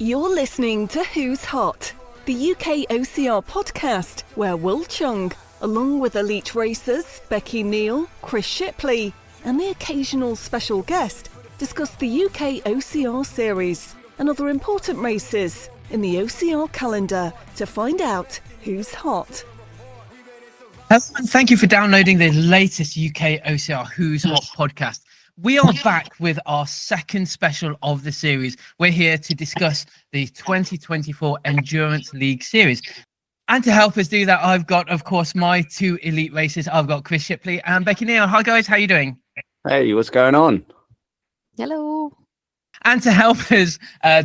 You're listening to Who's Hot, the UK OCR podcast where Wil Chung, along with elite racers Becky, Neal, Chris Shipley and the occasional special guest, discuss the UK OCR series and other important races in the OCR calendar to find out who's hot. Hello, and thank you for downloading the latest UK OCR Who's Hot podcast. We are back with our second special of the series. We're here to discuss the 2024 Endurance League Series. And to help us do that, I've got, of course, my two elite racers. I've got Chris Shipley and Becky Neal. Hi, guys. How are you doing? Hey, what's going on? Hello. And to help us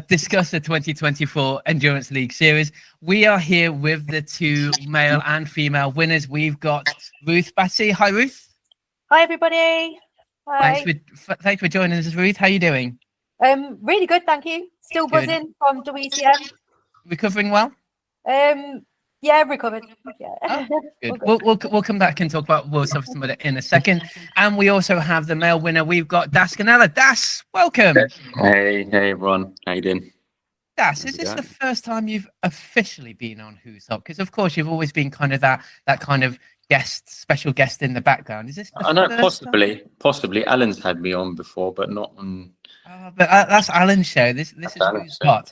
discuss the 2024 Endurance League Series, we are here with the two male and female winners. We've got Ruth Batty. Hi, Ruth. Hi, everybody. Hi. Thanks for joining us, Ruth. How are you doing? Really good, thank you. Still buzzing from WCM. Recovering well? Yeah, recovered. Yeah. Oh, good. We'll come back and talk about World Toughest Mudder in a second. And we also have the male winner. We've got Das Canella. Das, welcome. Hey everyone. How you doing? Das, is this the first time you've officially been on Who's Hot? Because of course you've always been kind of that kind of special guest in the background. Is this? I know, possibly. Alan's had me on before, but not on. But that's Alan's show. This is Who's Hot.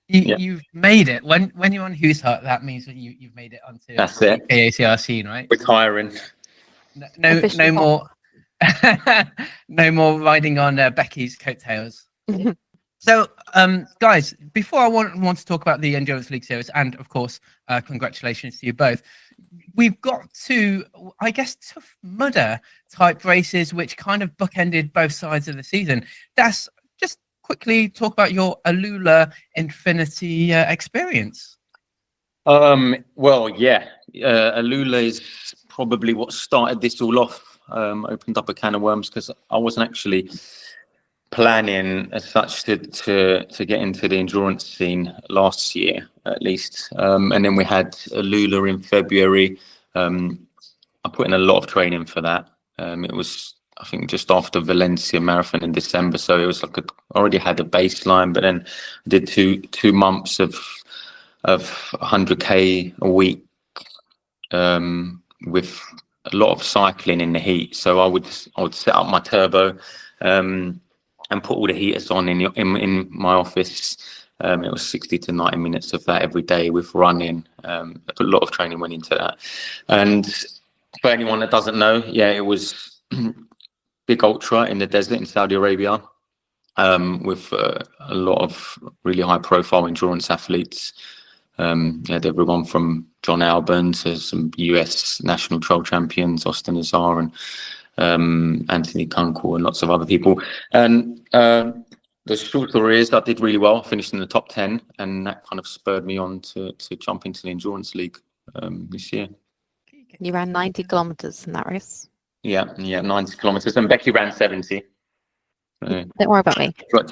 You've made it. When you're on Who's Hot, that means that you've made it onto That's the it. ACR scene, right? Retiring. No more. No more riding on Becky's coattails. So, guys, before I want to talk about the Endurance League Series, and of course, congratulations to you both. We've got two, I guess, tough mudder type races, which kind of bookended both sides of the season. Das, just quickly talk about your Alula Infinity experience. Alula is probably what started this all off. Opened up a can of worms because I wasn't actually planning as such to get into the endurance scene last year at least, and then we had Alula in February. I put in a lot of training for that. It was, I think, just after Valencia Marathon in December, so it was like I already had a baseline, but then I did two months of 100k a week with a lot of cycling in the heat. So I would set up my turbo and put all the heaters on in my office. It was 60 to 90 minutes of that every day with running. A lot of training went into that. And for anyone that doesn't know, it was big ultra in the desert in Saudi Arabia, with a lot of really high profile endurance athletes. You had everyone from John Alban to some US national trail champions, Austin Azar and Anthony Kunkel and lots of other people. And the short story is I did really well. I finished in the top 10, and that kind of spurred me on to jump into the Endurance League this year. You ran 90 kilometers in that race. Yeah, 90 kilometers, and Becky ran 70. Don't worry about me. I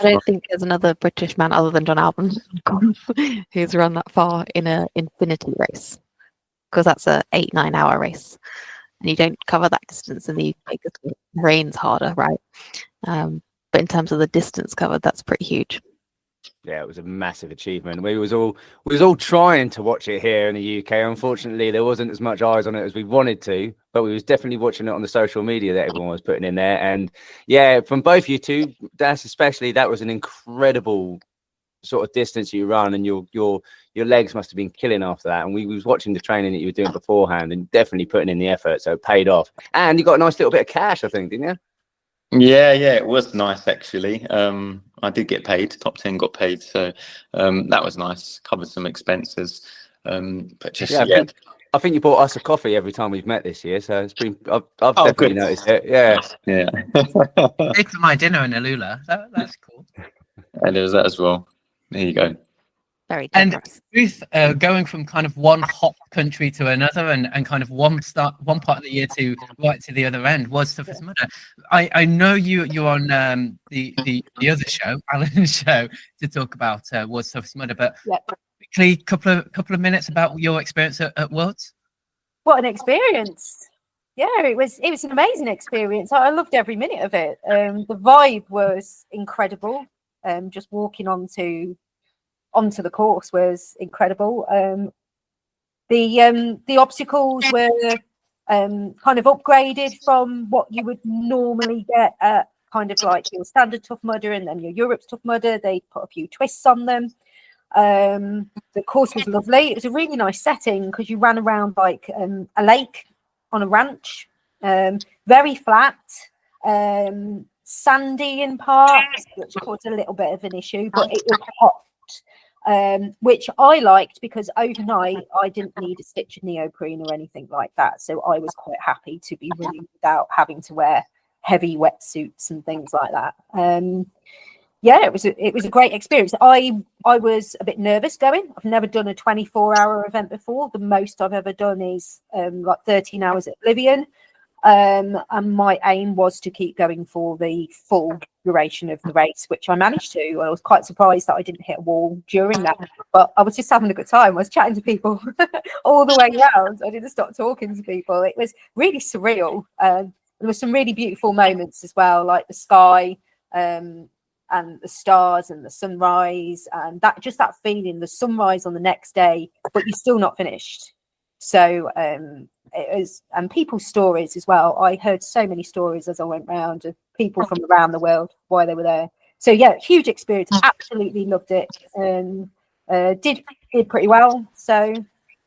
don't think there's another British man other than John Alban who's run that far in an infinity race, because that's a 8-9 hour race, and you don't cover that distance in the UK because the rain's harder, right? But in terms of the distance covered, that's pretty huge. Yeah, it was a massive achievement. We was all trying to watch it here in the UK. Unfortunately, there wasn't as much eyes on it as we wanted to, but we was definitely watching it on the social media that everyone was putting in there. And yeah, from both you two, Das especially, that was an incredible sort of distance you run, and your legs must have been killing after that. And we was watching the training that you were doing beforehand and definitely putting in the effort, so it paid off. And you got a nice little bit of cash, I think, didn't you? Yeah, it was nice actually. I did get paid. Top 10 got paid, so that was nice. Covered some expenses. But just I think you bought us a coffee every time we've met this year, so it's been. I've definitely noticed it. Yeah. Paid for my dinner in Alula. That's cool. And there was that as well. There you go. Very And generous. Ruth, going from kind of one hot country to another, and kind of one part of the year to right to the other end was Toughest Mudder. I know you're on the other show, Alan's show, to talk about World's Toughest Mudder, but quickly, couple of minutes about your experience at Worlds. What an experience! Yeah, it was an amazing experience. I loved every minute of it. The vibe was incredible. Just walking onto onto the course was incredible. The obstacles were kind of upgraded from what you would normally get at kind of like your standard Tough Mudder and then your Europe's Tough Mudder. They put a few twists on them. The course was lovely. It was a really nice setting because you ran around like a lake on a ranch, very flat, sandy in parts, which caused a little bit of an issue, but it was hot, which I liked because overnight I didn't need a stitch of neoprene or anything like that. So I was quite happy to be running without having to wear heavy wetsuits and things like that. Yeah, it was a great experience. I was a bit nervous going. I've never done a 24-hour event before. The most I've ever done is like 13 hours at Oblivion. And my aim was to keep going for the full duration of the race, which I managed to. I was quite surprised that I didn't hit a wall during that, but I was just having a good time. I was chatting to people all the way around. I didn't stop talking to people. It was really surreal. There were some really beautiful moments as well, like the sky, and the stars and the sunrise, and that feeling, the sunrise on the next day, but you're still not finished. So it was, and people's stories as well. I heard so many stories as I went round of people from around the world, why they were there. So yeah, huge experience. Absolutely loved it. Did pretty well. So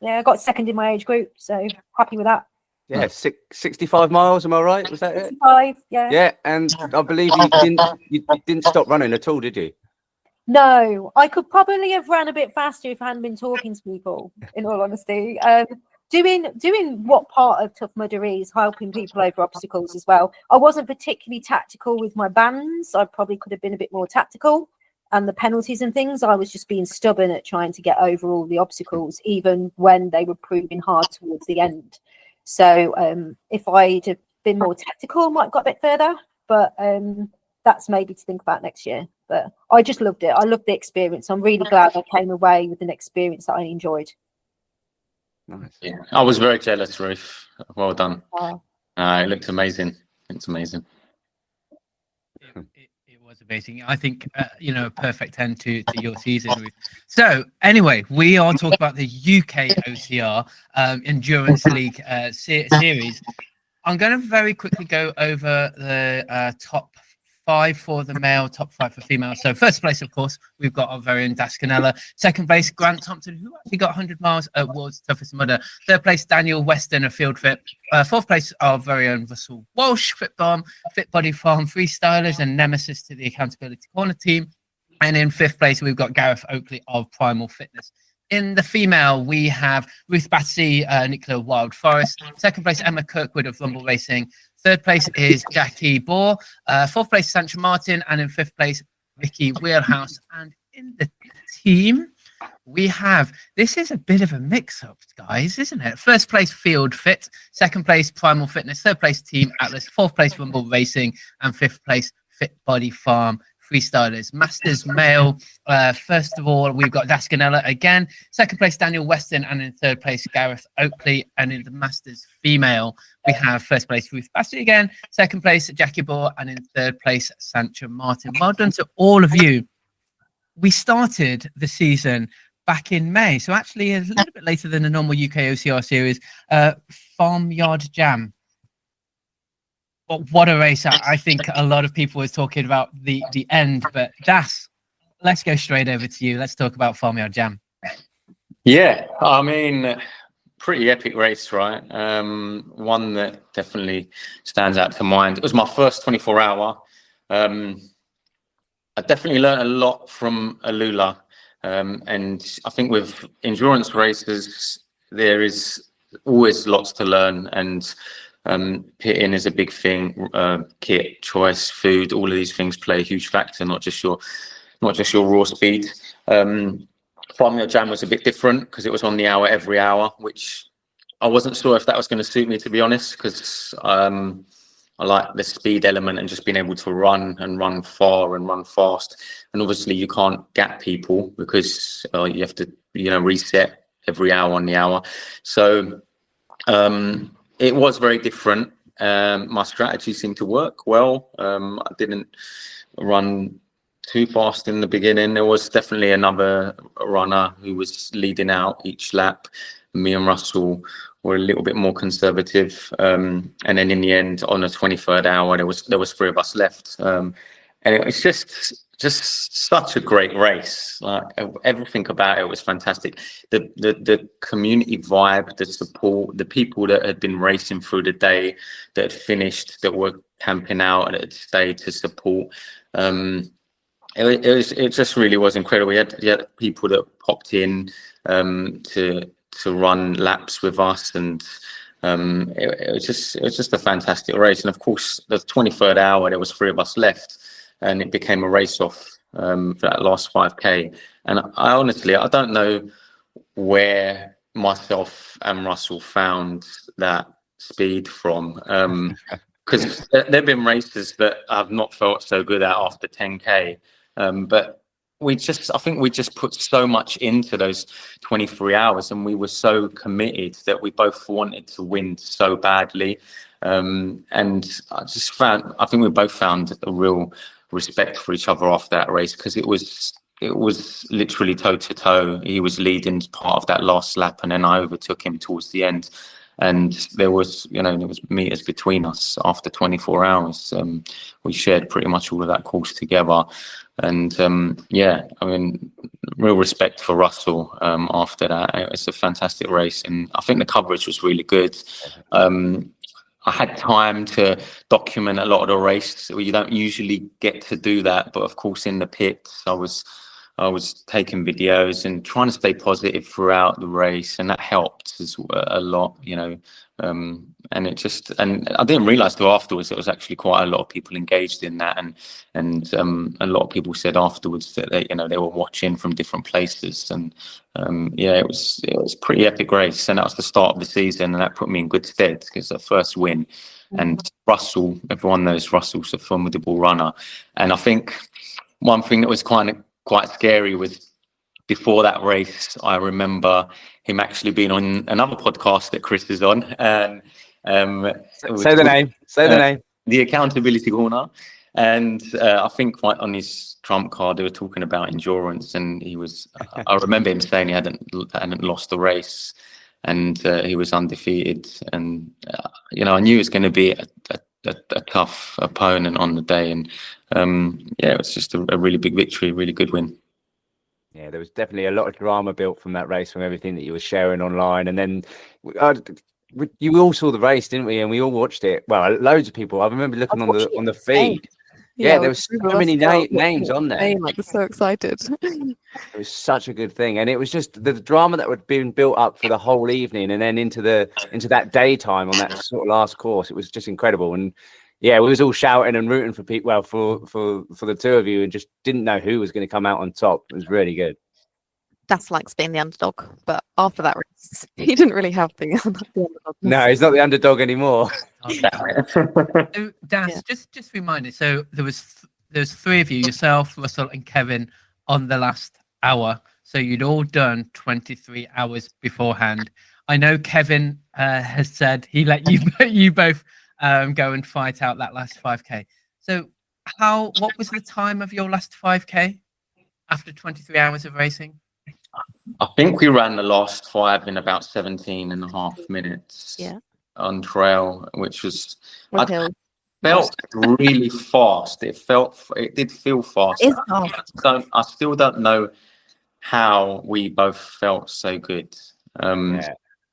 yeah, I got second in my age group. So happy with that. Yeah, 65 miles. Am I right? Was that it? 65, yeah. Yeah, and I believe you didn't stop running at all, did you? No, I could probably have run a bit faster if I hadn't been talking to people, in all honesty. Doing what part of Tough Mudder is helping people over obstacles as well. I wasn't particularly tactical with my bans. I probably could have been a bit more tactical, and the penalties and things. I was just being stubborn at trying to get over all the obstacles, even when they were proving hard towards the end. So if I'd have been more tactical, I might have got a bit further, but that's maybe to think about next year. But I just loved it. I loved the experience. I'm really glad I came away with an experience that I enjoyed. Nice. Yeah, I was very jealous, Ruth. Well done. Wow. It looked amazing. It's amazing. It was amazing. I think a perfect end to your season, Ruth. So anyway, we are talking about the UK OCR Endurance League series. I'm going to very quickly go over the top 5 for the male, top 5 for female. So first place, of course, we've got our very own Dascanella. Second place, Grant Thompson, who actually got 100 miles at World's Toughest Mudder. Third place, Daniel Weston of Field Fit. Fourth place, our very own Russell Walsh, Fit Bomb, Fit Body Farm Freestylers, and Nemesis to the Accountability Corner team. And in fifth place, we've got Gareth Oakley of Primal Fitness. In the female, we have Ruth Batsey, Nicola Wild Forest. Second place, Emma Kirkwood of Rumble Racing. Third place is Jackie Bohr. Fourth place, Sancho Martin. And in fifth place, Vicky Wheelhouse. And in the team, we have, this is a bit of a mix-up, guys, isn't it? First place, Field Fit. Second place, Primal Fitness. Third place, Team Atlas. Fourth place, Rumble Racing. And fifth place, Fit Body Farm Freestylers. Masters male, first of all, we've got Dascanella again. Second place, Daniel Weston. And in third place, Gareth Oakley. And in the Masters female, we have first place, Ruth Bassey again. Second place, Jackie Bohr. And in third place, Sancho Martin. Well done to all of you. We started the season back in May, so actually a little bit later than the normal UK OCR series. Farmyard Jam. But what a race. I think a lot of people were talking about the end, but Das, let's go straight over to you. Let's talk about Farmyard Jam. Yeah, I mean, pretty epic race, right? One that definitely stands out to mind. It was my first 24-hour. I definitely learned a lot from Alula. And I think with endurance races, there is always lots to learn, and pitting is a big thing. Kit, choice, food, all of these things play a huge factor, not just your raw speed. Farmyard Jam was a bit different because it was on the hour every hour, which I wasn't sure if that was going to suit me, to be honest, because I like the speed element and just being able to run far and run fast. And obviously you can't gap people because you have to, reset every hour on the hour. So it was very different. My strategy seemed to work well. I didn't run too fast in the beginning. There was definitely another runner who was leading out each lap. Me and Russell were a little bit more conservative, and then in the end, on the 23rd hour, there was 3 of us left, and it was just such a great race. Like, everything about it was fantastic. The community vibe, the support, the people that had been racing through the day, that had finished, that were camping out and had stayed to support. It just really was incredible. You had people that popped in to run laps with us, and it was just a fantastic race. And of course, the 23rd hour, there was 3 of us left, and it became a race off for that last 5K. And I honestly, I don't know where myself and Russell found that speed from, because there've been races that I've not felt so good at after 10K, but I think we just put so much into those 23 hours, and we were so committed that we both wanted to win so badly. And I think we both found a real respect for each other after that race, because it was literally toe to toe. He was leading part of that last lap, and then I overtook him towards the end. And there was meters between us after 24 hours. We shared pretty much all of that course together. And real respect for Russell after that. It was a fantastic race, and I think the coverage was really good. I had time to document a lot of the race. So you don't usually get to do that, but of course in the pits I was taking videos and trying to stay positive throughout the race, and that helped a lot, and I didn't realize till afterwards there was actually quite a lot of people engaged in that, and a lot of people said afterwards that they were watching from different places, and it was pretty epic race, and that was the start of the season, and that put me in good stead because the first win. And Russell, everyone knows Russell's a formidable runner, and I think one thing that was quite scary was, before that race, I remember him actually being on another podcast that Chris is on, and say the name, the Accountability Corner, and I think right on his trump card they were talking about endurance, and I remember him saying he hadn't lost the race, and he was undefeated, and I knew it was going to be a tough opponent on the day, and it was just a really big victory, really good win. Yeah, there was definitely a lot of drama built from that race, from everything that you were sharing online, and then you all saw the race, didn't we? And we all watched it. Well, loads of people. I remember looking on the feed. Yeah, there was so many names on there. Like, so excited. It was such a good thing, and it was just the drama that had been built up for the whole evening, and then into that daytime on that sort of last course. It was just incredible, and yeah, we was all shouting and rooting for people. Well, for the two of you, and just didn't know who was going to come out on top. It was really good. Das likes being the underdog, but after that race, he didn't really have the underdog. No, he's not the underdog anymore. So, Das, just remind us. So there's 3 of you, yourself, Russell, and Kevin, on the last hour. So you'd all done 23 hours beforehand. I know Kevin has said he let you both go and fight out that last 5K. So what was the time of your last 5K after 23 hours of racing? I think we ran the last 5 in about 17 and a half minutes on trail, which was felt really fast. It did feel fast. I still don't know how we both felt so good.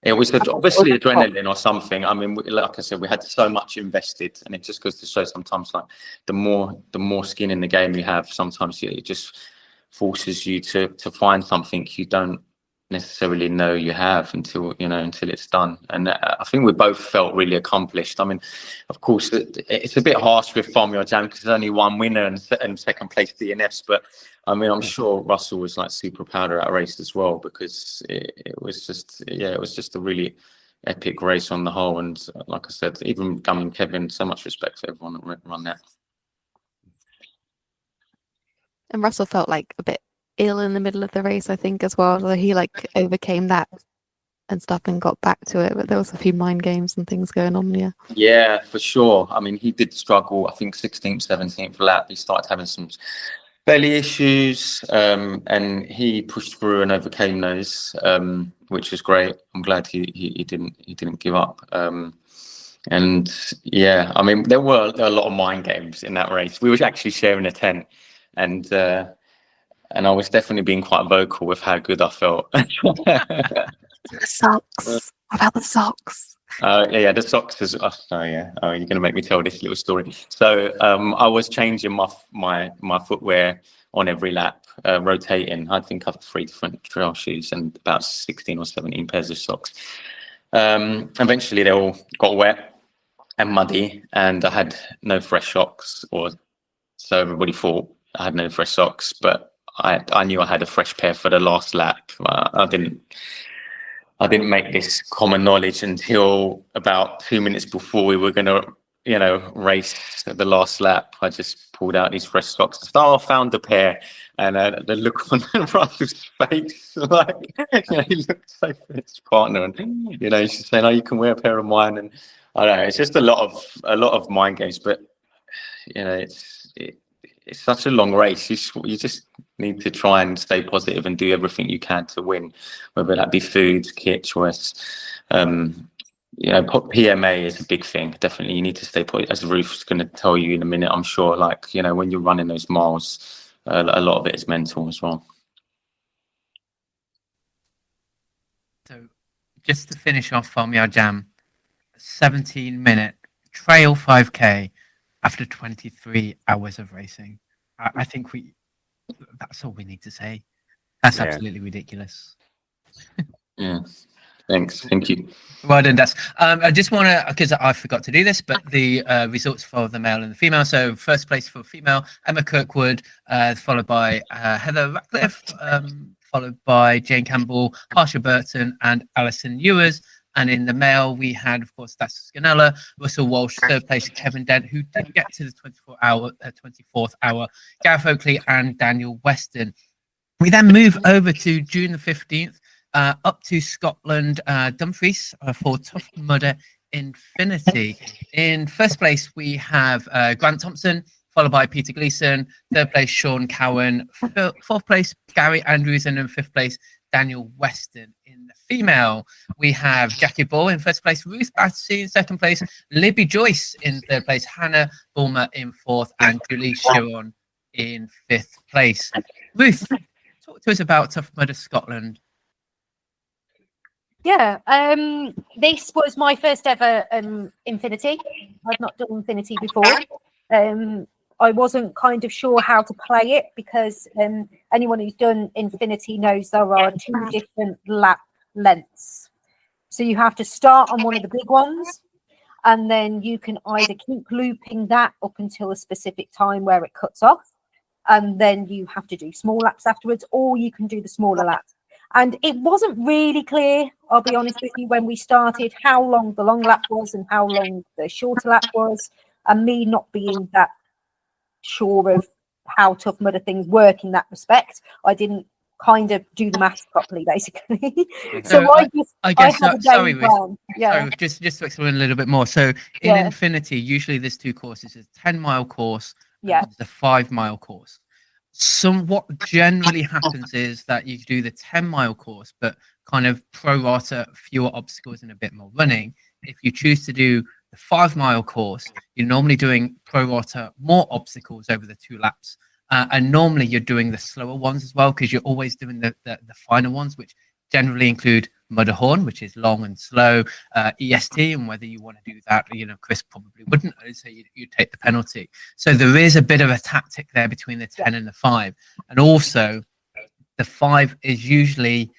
It was obviously adrenaline or something. I mean, like I said, we had so much invested, and it just goes to show sometimes, like, the more skin in the game you have, sometimes it just forces you to find something you don't necessarily know you have until it's done. And I think we both felt really accomplished. I mean, of course, it's a bit harsh with Farm Your Jam because there's only one winner and second place DNFs, but I mean, I'm sure Russell was like super proud of that race as well, because it was just a really epic race on the whole. And like I said, even Kevin, so much respect for everyone that run that. And Russell felt like a bit ill in the middle of the race, I think, as well. So he overcame that and stuff and got back to it. But there was a few mind games and things going on. Yeah, for sure. I mean, he did struggle. I think 16th, 17th lap, he started having some belly issues, and he pushed through and overcame those, which was great. I'm glad he didn't give up. And yeah, I mean, there were a lot of mind games in that race. We were actually sharing a tent, and I was definitely being quite vocal with how good I felt. The socks. What about the socks? Yeah, the socks is. Oh, sorry, yeah. Oh, you're gonna make me tell this little story. So, I was changing my footwear on every lap, rotating. I think I have 3 different trail shoes and about 16 or 17 pairs of socks. Eventually, they all got wet and muddy, and I had no fresh socks, or so everybody thought. I had no fresh socks, but I knew I had a fresh pair for the last lap. I didn't make this common knowledge until about 2 minutes before we were going to, race the last lap. I just pulled out these fresh socks. So I found a pair, and the look on Russell's face, like, he looked so for his partner, and she's saying, "Oh, you can wear a pair of mine." And I don't know, it's just a lot of mind games, but it's such a long race. You just need to try and stay positive and do everything you can to win, whether that be food, kit choice. PMA is a big thing. Definitely, you need to stay positive. As Ruth's going to tell you in a minute, I'm sure. Like, when you're running those miles, a lot of it is mental as well. So, just to finish off Farmyard Jam, 17-minute trail 5K after 23 hours of racing. I think that's all we need to say. That's absolutely ridiculous. Yeah. Thanks. Thank you. Well done, Des. I just want to, because I forgot to do this, but the results for the male and the female. So first place for female, Emma Kirkwood, followed by Heather Ratcliffe, followed by Jane Campbell, Harsha Burton, and Alison Ewers. And in the male, we had, of course, Stas Scanella, Russell Walsh, third place, Kevin Dent, who didn't get to the 24th hour, Gareth Oakley, and Daniel Weston. We then move over to June the 15th, up to Scotland, Dumfries, for Tough Mudder Infinity. In first place, we have Grant Thompson, followed by Peter Gleeson, third place, Sean Cowan, fourth place, Gary Andrews, and in fifth place, Daniel Weston. In the female, we have Jackie Ball in first place, Ruth Battersea in second place, Libby Joyce in third place, Hannah Bulmer in fourth, and Julie Chiron in fifth place. Ruth, talk to us about Tough Mudder Scotland. Yeah, this was my first ever Infinity. I've not done Infinity before. I wasn't kind of sure how to play it because anyone who's done Infinity knows there are 2 different lap lengths. So you have to start on one of the big ones, and then you can either keep looping that up until a specific time where it cuts off, and then you have to do small laps afterwards, or you can do the smaller laps. And it wasn't really clear, I'll be honest with you, when we started, how long the long lap was and how long the shorter lap was, and me not being that sure of how Tough Mudder things work in that respect. I didn't kind of do the maths properly, basically. So I had a sorry, day down. Yeah. Sorry, just to explain a little bit more. So in Infinity, usually there's 2 courses. There's a 10-mile course and there's a 5-mile course. What generally happens is that you do the 10-mile course, but kind of pro-rata fewer obstacles and a bit more running. If you choose to do the 5-mile course, you're normally doing pro-rata more obstacles over the 2 laps. And normally you're doing the slower ones as well, because you're always doing the final ones, which generally include Mudderhorn, which is long and slow, EST, and whether you want to do that, Chris probably wouldn't, so you take the penalty. So there is a bit of a tactic there between the 10 and the 5. And also the 5 is usually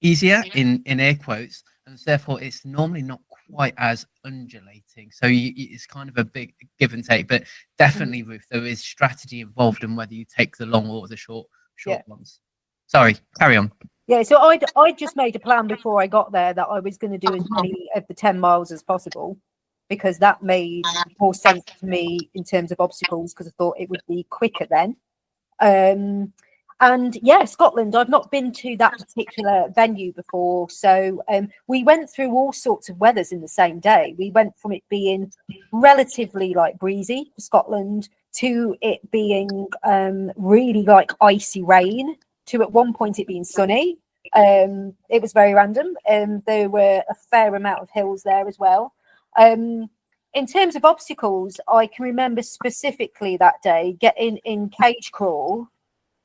easier in air quotes, and therefore it's normally not quite as undulating. So it's kind of a big give and take, but definitely, Ruth, there is strategy involved in whether you take the long or the short ones. Sorry, carry on. Yeah, so I just made a plan before I got there that I was going to do as many of the 10 miles as possible, because that made more sense to me in terms of obstacles, because I thought it would be quicker then. And yeah, Scotland, I've not been to that particular venue before. So we went through all sorts of weathers in the same day. We went from it being relatively like breezy for Scotland to it being really like icy rain, to at one point it being sunny. It was very random. There were a fair amount of hills there as well. In terms of obstacles, I can remember specifically that day getting in cage crawl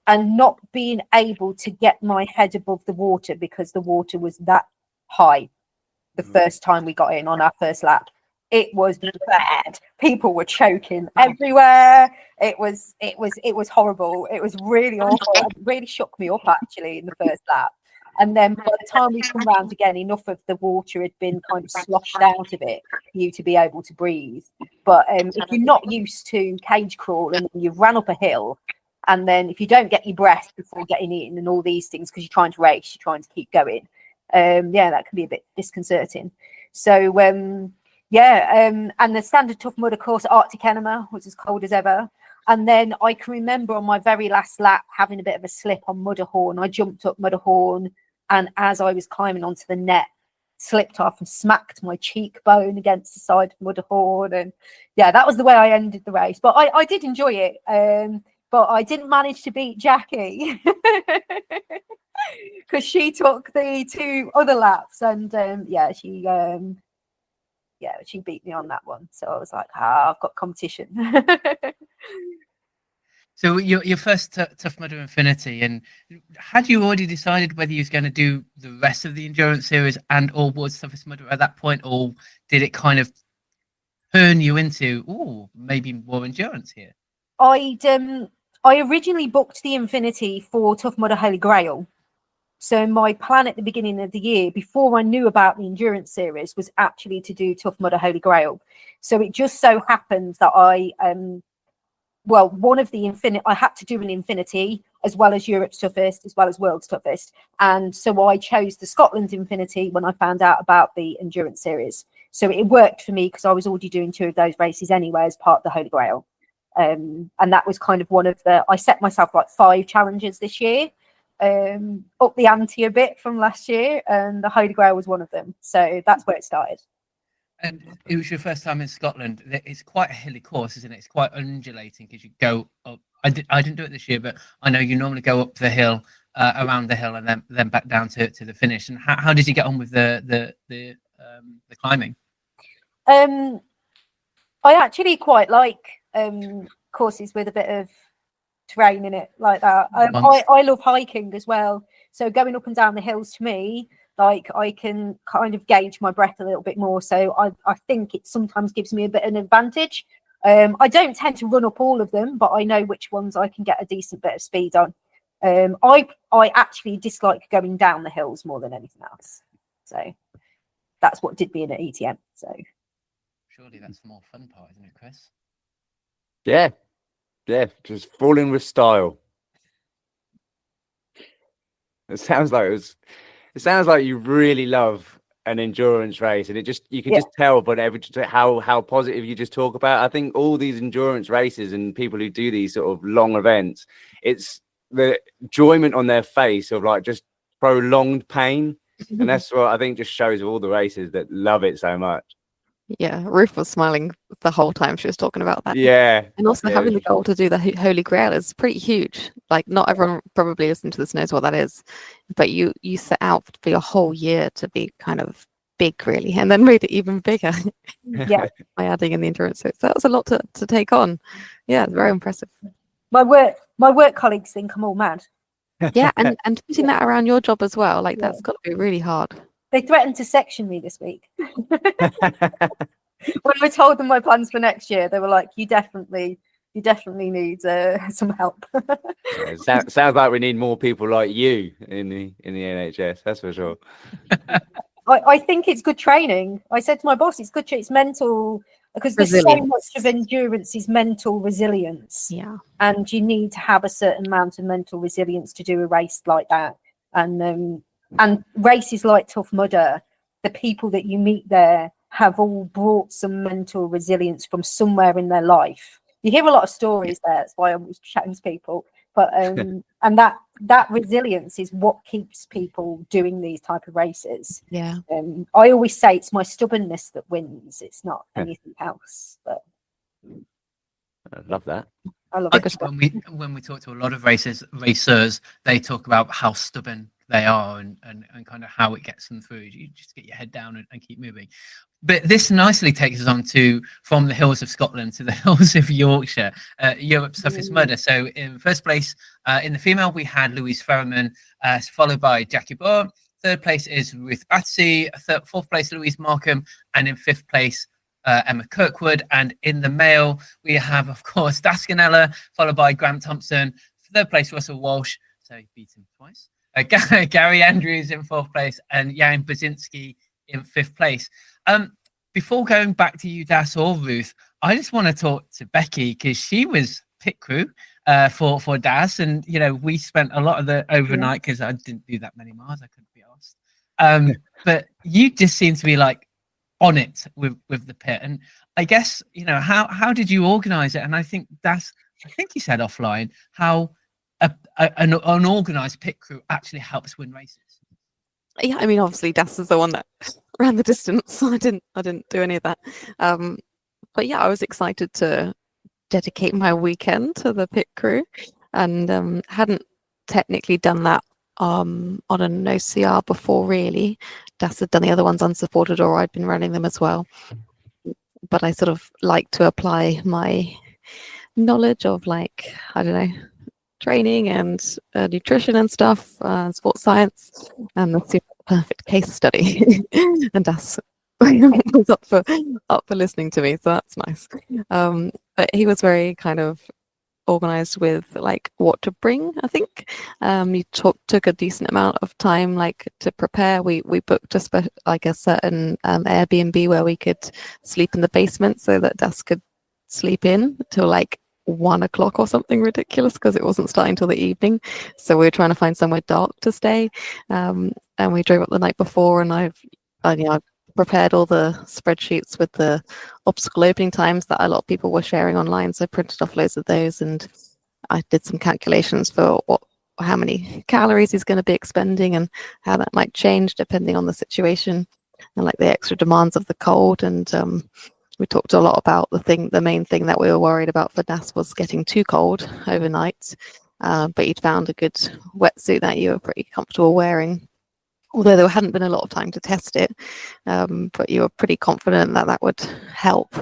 and not being able to get my head above the water because the water was that high the first time we got in on our first lap. It was bad. People were choking everywhere. It was horrible. It was really awful. It really shook me up actually in the first lap. And then by the time we come round again, enough of the water had been kind of sloshed out of it for you to be able to breathe. But if you're not used to cage crawl and you've ran up a hill, and then if you don't get your breath before getting in and all these things, because you're trying to race, you're trying to keep going, that can be a bit disconcerting. So, and the standard Tough Mudder course, Arctic Enema, was as cold as ever. And then I can remember on my very last lap having a bit of a slip on Mudderhorn. I jumped up Mudderhorn, and as I was climbing onto the net, slipped off and smacked my cheekbone against the side of Mudderhorn. And yeah, that was the way I ended the race. But I did enjoy it. But I didn't manage to beat Jackie because she took the 2 other laps, and she beat me on that one. So I was like, I've got competition. So your first Tough Mudder Infinity, and had you already decided whether you was going to do the rest of the endurance series and or World's Toughest Mudder at that point, or did it kind of turn you into maybe more endurance here? I originally booked the Infinity for Tough Mudder Holy Grail. So my plan at the beginning of the year, before I knew about the endurance series, was actually to do Tough Mudder Holy Grail. So it just so happened that I had to do an Infinity as well as Europe's Toughest, as well as World's Toughest. And so I chose the Scotland Infinity when I found out about the endurance series. So it worked for me because I was already doing 2 of those races anyway as part of the Holy Grail. And that was kind of one of I set myself like 5 challenges this year, up the ante a bit from last year, and the Holy Grail was one of them. So that's where it started. And it was your first time in Scotland. It's quite a hilly course, isn't it? It's quite undulating because you go up. I didn't do it this year, but I know you normally go up the hill, around the hill, and then back down to the finish. And how did you get on with the climbing? I actually quite like courses with a bit of terrain in it like that. I love hiking as well, so going up and down the hills, to me, like, I can kind of gauge my breath a little bit more, so I think it sometimes gives me a bit of an advantage. I don't tend to run up all of them, but I know which ones I can get a decent bit of speed on. I actually dislike going down the hills more than anything else, so that's what did me in at ETM. So surely that's the more fun part, isn't it, Chris? Yeah, just falling with style. It sounds like you really love an endurance race, and you can just tell by how positive you just talk about. I think all these endurance races and people who do these sort of long events, it's the enjoyment on their face of like just prolonged pain, and that's what I think just shows all the races that love it so much. Yeah, Ruth was smiling the whole time she was talking about that. Yeah. And also having the goal to do the Holy Grail is pretty huge. Like, not everyone probably listening to this knows what that is, but you set out for your whole year to be kind of big, really, and then made it even bigger. Yeah. By adding in the endurance. So that was a lot to take on. Yeah, very impressive. My work colleagues think I'm all mad. Yeah, and putting that around your job as well, like, that's got to be really hard. They threatened to section me this week. When I told them my plans for next year, they were like, "You definitely need some help." Sounds like we need more people like you in the NHS. That's for sure. I think it's good training. I said to my boss, it's good. It's mental, because there's so much of endurance is mental resilience. Yeah, and you need to have a certain amount of mental resilience to do a race like that. And races like Tough Mudder, the people that you meet there have all brought some mental resilience from somewhere in their life. You hear a lot of stories there. That's why I'm chatting to people. But and that resilience is what keeps people doing these type of races. Yeah. I always say it's my stubbornness that wins. It's not anything else. But I love that. I love it. When we talk to a lot of racers, they talk about how stubborn they are and kind of how it gets them through. You just get your head down and keep moving. But this nicely takes us on to from the hills of Scotland to the hills of Yorkshire, Europe's toughest mudder. So in first place, in the female, we had Louise Ferriman, followed by Jackie Bourne. Third place is Ruth Battersea. Fourth place, Louise Markham. And in fifth place, Emma Kirkwood. And in the male, we have, of course, Dascanella, followed by Grant Thompson. Third place, Russell Walsh. So he beat him twice. Gary Andrews in fourth place and Jan Brzezinski in fifth place. Before going back to you, Das or Ruth, I just want to talk to Becky because she was pit crew for Das, and we spent a lot of the overnight because I didn't do that many miles. I couldn't be asked. But you just seem to be like on it with the pit, and I guess how did you organize it? And I think Das, I think you said offline how an organized pit crew actually helps win races. Yeah, I mean, obviously Das is the one that ran the distance. I didn't do any of that. But yeah, I was excited to dedicate my weekend to the pit crew, and hadn't technically done that on an OCR before really. Das had done the other ones unsupported, or I'd been running them as well. But I sort of like to apply my knowledge of training and nutrition and stuff, sports science, and that's the perfect case study. And Das was up for listening to me, so that's nice. But he was very kind of organized with what to bring. I think he took a decent amount of time to prepare. We booked a certain Airbnb where we could sleep in the basement so that Das could sleep in till 1 o'clock or something ridiculous because it wasn't starting till the evening. So we were trying to find somewhere dark to stay, and we drove up the night before, and I've prepared all the spreadsheets with the obstacle opening times that a lot of people were sharing online. So I printed off loads of those, and I did some calculations for how many calories he's going to be expending and how that might change depending on the situation and the extra demands of the cold. And we talked a lot about the main thing that we were worried about for Das was getting too cold overnight. But he'd found a good wetsuit that you were pretty comfortable wearing, although there hadn't been a lot of time to test it. But you were pretty confident that would help.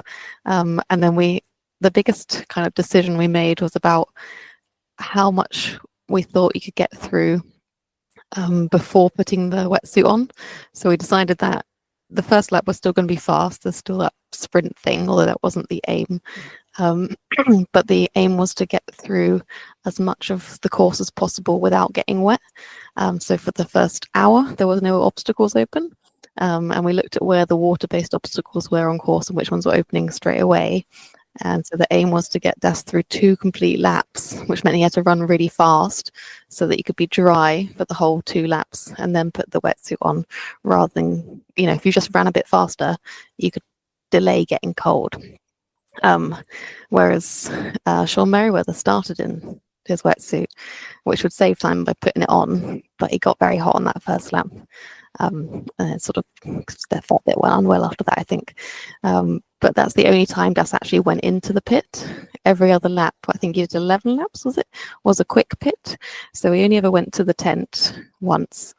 And then the biggest kind of decision we made was about how much we thought you could get through before putting the wetsuit on. So we decided that the first lap was still going to be fast. There's still that sprint thing, although that wasn't the aim. But the aim was to get through as much of the course as possible without getting wet. So for the first hour, there was no obstacles open. And we looked at where the water-based obstacles were on course and which ones were opening straight away. And so the aim was to get Das through 2 complete laps, which meant he had to run really fast so that he could be dry for the whole 2 laps and then put the wetsuit on, rather than, if you just ran a bit faster, you could delay getting cold. Whereas Sean Merriweather started in his wetsuit, which would save time by putting it on, but he got very hot on that first lap. And it sort of felt a bit unwell after that, I think. But that's the only time Das actually went into the pit. Every other lap, I think he did 11 laps, was a quick pit. So he only ever went to the tent once.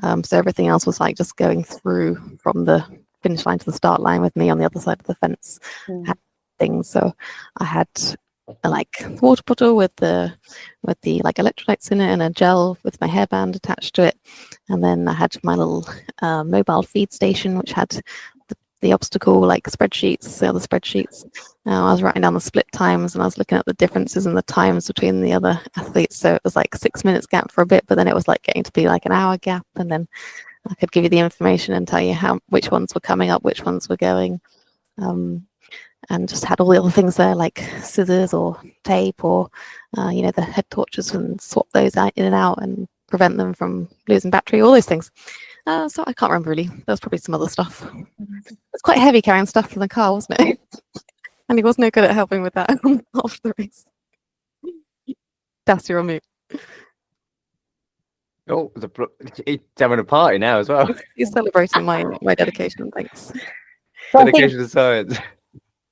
So everything else was just going through from the finish line to the start line with me on the other side of the fence. Things. So I had a water bottle with the electrolytes in it and a gel with my hairband attached to it, and then I had my little mobile feed station which had the obstacle spreadsheets, the other spreadsheets. I was writing down the split times and I was looking at the differences in the times between the other athletes. So it was 6 minutes gap for a bit, but then it was getting to be an hour gap, and then I could give you the information and tell you which ones were coming up, which ones were going. And just had all the other things there, like scissors or tape or, the head torches, and swap those out in and out and prevent them from losing battery, all those things. So I can't remember really. There was probably some other stuff. It's quite heavy carrying stuff in the car, wasn't it? And he was no good at helping with that after the race. Das, you're on mute. Oh, he's having a party now as well. He's celebrating my dedication. Thanks. Dedication to science.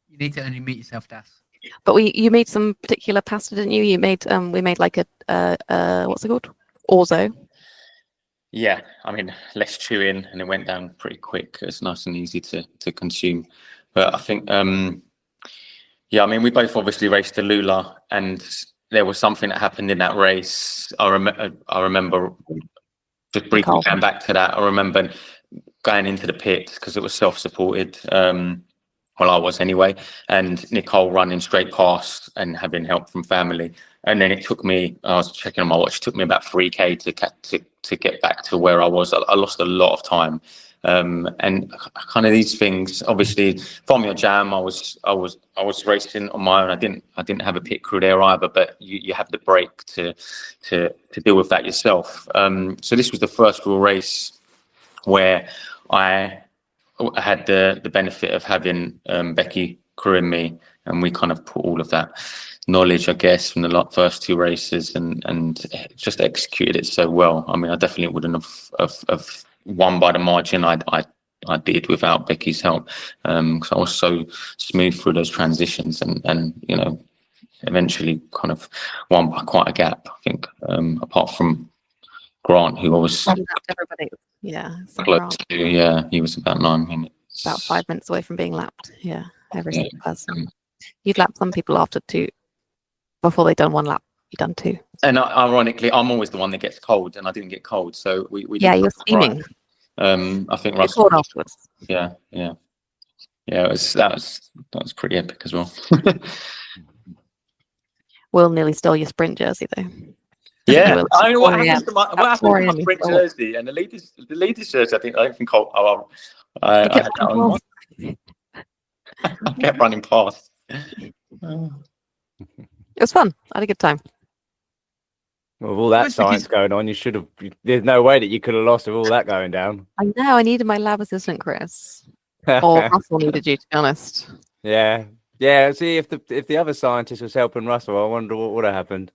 You need to only meet yourself, Das. But you made some particular pasta, didn't you? You made we made like a what's it called? Orzo. Yeah, I mean, less chewing, and it went down pretty quick. It's nice and easy to consume. But I think, yeah, I mean, we both obviously raced the Lula, and there was something that happened in that race. I remember just briefly going back to that. I remember going into the pit because it was self-supported. Well, I was anyway, and Nicole running straight past and having help from family. And then it took me, I was checking on my watch, it took me about 3K to get back to where I was. I lost a lot of time. And kind of these things, obviously Formula Jam, I was racing on my own. I didn't have a pit crew there either, but you have the break to deal with that yourself. So this was the first real race where I had the benefit of having Becky crewing me, and we kind of put all of that knowledge, I guess, from the first two races and just executed it so well. I mean, I definitely wouldn't have won by the margin I did without Becky's help, because I was so smooth through those transitions and you know, eventually kind of won by quite a gap, I think, apart from Grant, who I was everybody. Yeah, close to. Yeah, he was about 9 minutes. About 5 minutes away from being lapped. Yeah, every single person. You'd lap some people after 2. Before they've done 1 lap, you've done 2. And ironically, I'm always the one that gets cold, and I didn't get cold, so we yeah, you're steaming. Right. I think Russell afterwards. Yeah. That was pretty epic as well. Will nearly stole your sprint jersey though. Yeah, I mean, what happened to my sprint jersey and the leaders jersey? I don't think I had that on. I kept running past. It was fun. I had a good time. With all that science going on, you should have. There's no way that you could have lost with all that going down. I know. I needed my lab assistant, Chris, or Russell needed you, to be honest. Yeah. See, if the other scientist was helping Russell, I wonder what would have happened.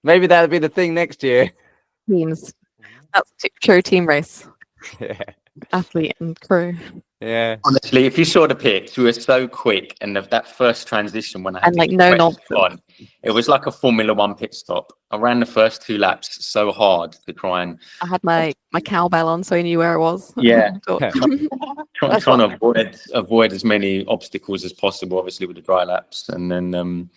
Maybe that'll be the thing next year. Teams. That's true team race. Yeah. Athlete and crew. Yeah. Honestly, if you saw the pits, we were so quick, and that first transition when I had on, it was like a Formula One pit stop. I ran the first 2 laps so hard to try and. I had my cowbell on, so I knew where it was. Yeah. trying to avoid as many obstacles as possible, obviously with the dry laps, and then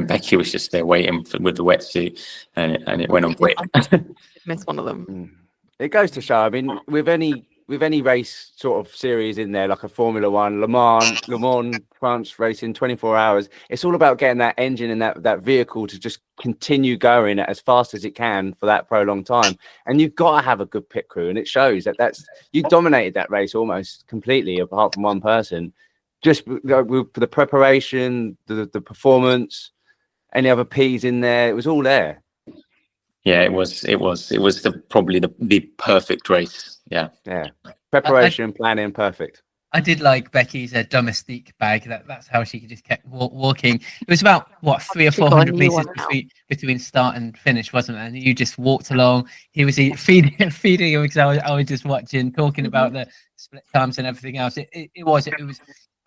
Becky was just there waiting with the wetsuit, and it went on quick. Missed one of them. It goes to show. I mean, with any race sort of series in there, like a Formula One, Le Mans, France racing 24 hours, it's all about getting that engine and that vehicle to just continue going as fast as it can for that prolonged time. And you've got to have a good pit crew, and it shows you dominated that race almost completely, apart from one person. Just with the preparation, the performance, any other P's in there, it was all there. Yeah, it was probably the perfect race. Yeah. Preparation, planning, perfect. I did like Becky's domestique bag. That's how she just kept walking. It was about 300 or 400 meters between start and finish, wasn't it? And you just walked along. He was feeding him because I was just watching, talking about the split times and everything else. It was.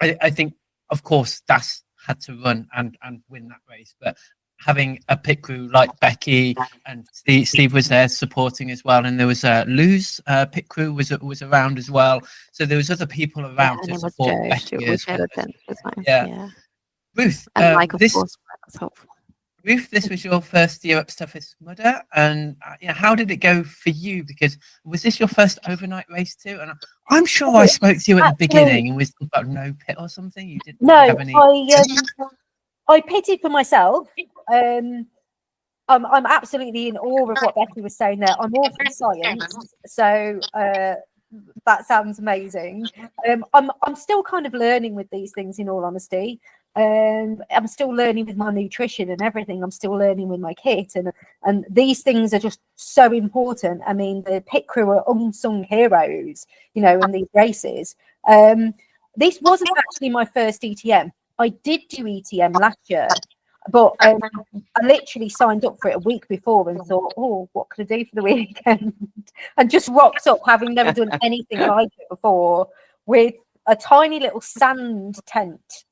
I think, of course, Das had to run and win that race, but having a pit crew like Becky and Steve was there supporting as well, and there was Lou's pit crew was around as well, so there was other people around to support Becky as well. Yeah. Ruth, and Michael, of course, was helpful. Ruth, this was your first year up Toughest Mudder, and how did it go for you? Because was this your first overnight race too? And I'm sure I spoke to you at the beginning and was about no pit or something. You didn't have any. I pitted for myself. I'm absolutely in awe of what Becky was saying there. I'm all for science, so that sounds amazing. I'm still kind of learning with these things, in all honesty. I'm still learning with my nutrition and everything. I'm still learning with my kit, and these things are just so important. I mean, the pit crew are unsung heroes, in these races. This wasn't actually my first ETM. I did do ETM last year, but I literally signed up for it a week before and thought, what could I do for the weekend? And just rocked up, having never done anything like it before, with a tiny little sand tent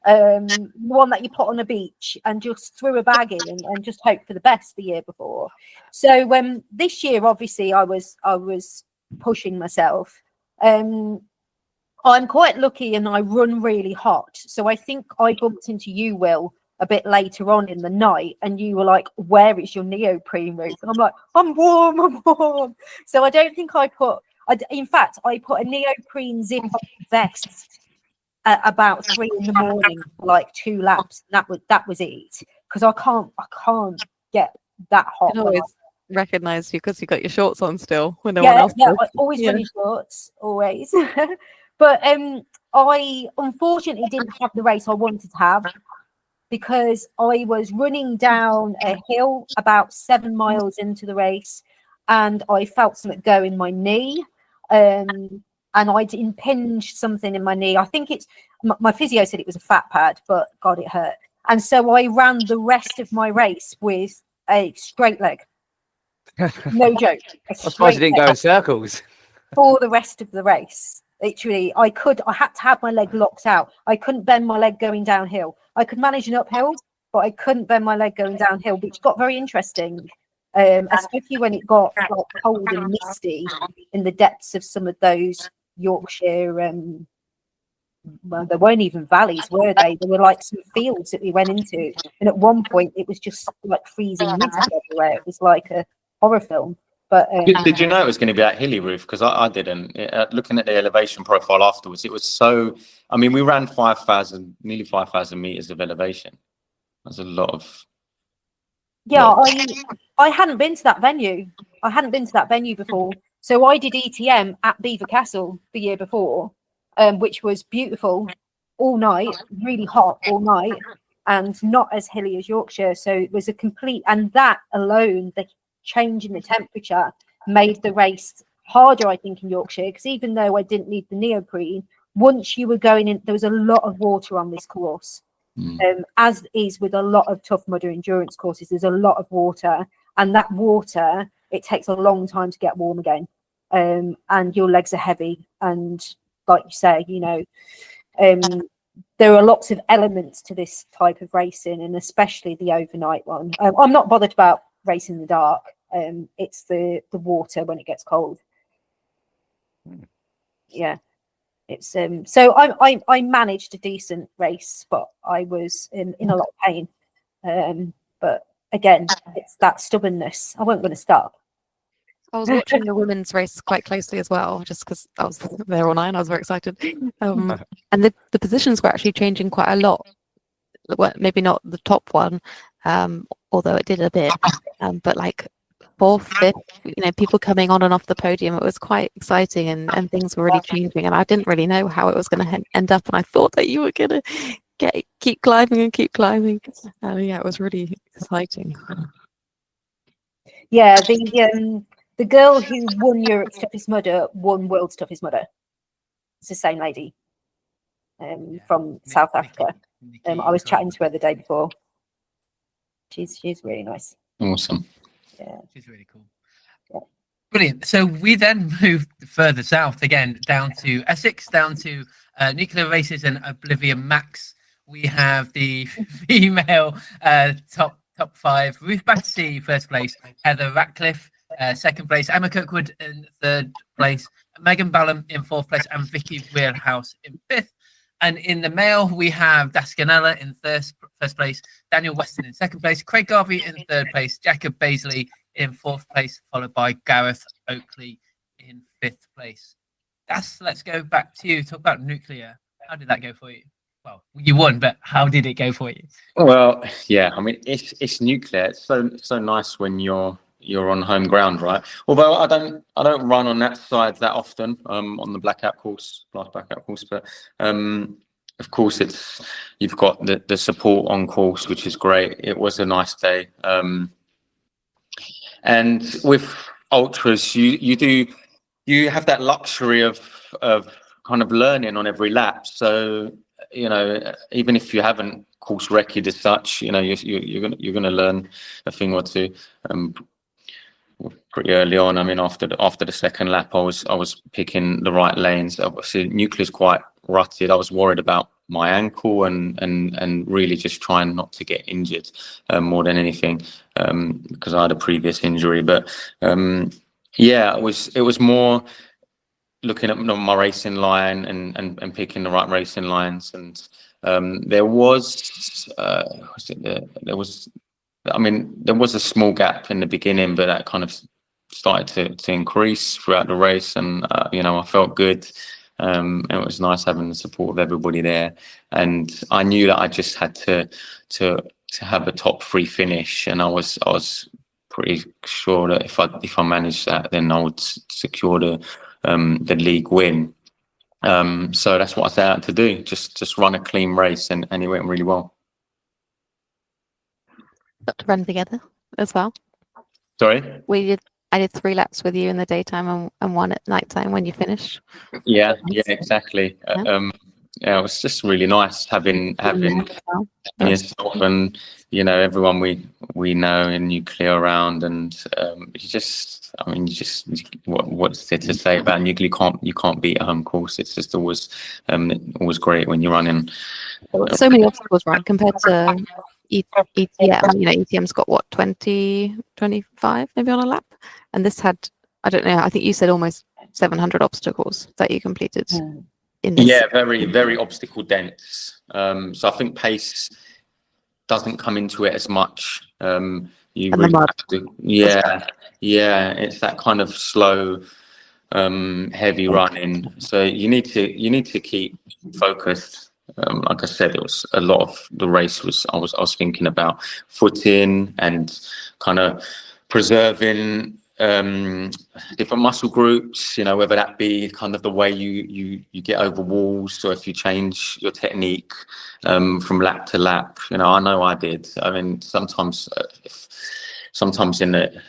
one that you put on a beach and just threw a bag in and just hope for the best the year before. So this year, obviously, I was pushing myself. I'm quite lucky and I run really hot. So I think I bumped into you, Will, a bit later on in the night, and you were like, where is your neoprene roof? And I'm like, I'm warm. So I don't think in fact, I put a neoprene zip vest at about 3 a.m, like 2 laps. And that was it. Because I can't get that hot. I always recognize you because you got your shorts on still when no one else does. I always run in shorts, always. But I unfortunately didn't have the race I wanted to have, because I was running down a hill about 7 miles into the race, and I felt something go in my knee, and I'd impinged something in my knee. I think my physio said it was a fat pad, but God, it hurt. And so I ran the rest of my race with a straight leg. No joke. I suppose you didn't go in circles. For the rest of the race. Literally, I had to have my leg locked out. I couldn't bend my leg going downhill. I could manage an uphill, but I couldn't bend my leg going downhill, which got very interesting, especially when it got like cold and misty in the depths of some of those Yorkshire. Well, there weren't even valleys, were they? There were like some fields that we went into, and at one point it was just like freezing mist everywhere. It was like a horror film. But did you know it was going to be that hilly roof? Because I didn't. Looking at the elevation profile afterwards, it was so. I mean, we ran nearly 5,000 meters of elevation. That's a lot of. Yeah, I hadn't been to that venue. I hadn't been to that venue before. So I did ETM at Beaver Castle the year before, which was beautiful all night, really hot all night, and not as hilly as Yorkshire. So it was a complete, and that alone, the change in the temperature made the race harder, I think, in Yorkshire, because even though I didn't need the neoprene, once you were going in, there was a lot of water on this course. As is with a lot of Tough Mudder endurance courses, there's a lot of water, and that water, it takes a long time to get warm again, and your legs are heavy, and like you say, there are lots of elements to this type of racing, and especially the overnight one. I'm not bothered about racing in the dark. It's the water when it gets cold. Yeah, it's so I managed a decent race, but I was in a lot of pain. But again, it's that stubbornness. I wasn't going to stop. I was watching the women's race quite closely as well, just because I was there all night and I was very excited. And the positions were actually changing quite a lot. Well, maybe not the top one, although it did a bit, but like 4th, 5th, people coming on and off the podium. It was quite exciting, and things were really changing, and I didn't really know how it was going to end up, and I thought that you were going to keep climbing. Yeah, it was really exciting. Yeah, the girl who won Europe's Toughest Mudder won World's Toughest Mudder. It's the same lady from South Africa. I was chatting to her the day before. She's really nice. Awesome. Yeah, she's really cool. Yeah. Brilliant. So we then moved further south again, down to Essex, down to Nuclear Races and Oblivion Max. We have the female top 5. Ruth Battersea, 1st place. Heather Ratcliffe, 2nd place. Emma Kirkwood in 3rd place. Megan Ballum in 4th place, and Vicky Wheelhouse in 5th. And in the male, we have Dascanella in first place, Daniel Weston in 2nd place, Craig Garvey in 3rd place, Jacob Baisley in 4th place, followed by Gareth Oakley in 5th place. Let's go back to you. Talk about Nuclear. How did that go for you? Well, you won, but how did it go for you? Well, yeah, I mean, it's Nuclear. It's so nice when you're on home ground, right? Although I don't run on that side that often, on the blackout course, but of course you've got the support on course, which is great. It was a nice day, and with ultras, you have that luxury of kind of learning on every lap. So even if you haven't course recce as such, you're gonna learn a thing or two. Pretty early on, I mean, after the 2nd lap, I was picking the right lanes. Obviously, Nuclear's quite rutted. I was worried about my ankle and really just trying not to get injured more than anything, because I had a previous injury. But yeah, it was more looking at my racing line and picking the right racing lines. And there was a small gap in the beginning, but that kind of started to increase throughout the race, and I felt good. It was nice having the support of everybody there, and I knew that I just had to have a top 3 finish, and I was pretty sure that if I managed that, then I would secure the league win. So that's what I set out to do, just run a clean race, and it went really well. Got to run together as well. Sorry? I did 3 laps with you in the daytime and 1 at nighttime when you finished. Yeah, exactly. Yeah, it was just really nice having yourself and everyone we know in nuclear around, and what's there to say about nuclear? You can't beat a home course. It's just always great when you're running. So many obstacles, right? Compared to ETM, ETM's got what, 20, 25 maybe on a lap, and this had, I don't know, I think you said almost 700 obstacles that you completed. In this. Yeah, very, very obstacle dense. So I think pace doesn't come into it as much. You really have to, it's that kind of slow, heavy running. So you need to keep focused. Like I said, it was a lot of the race I was thinking about footing and kind of preserving different muscle groups, whether that be kind of the way you get over walls, or if you change your technique from lap to lap. I know I did. I mean, sometimes in the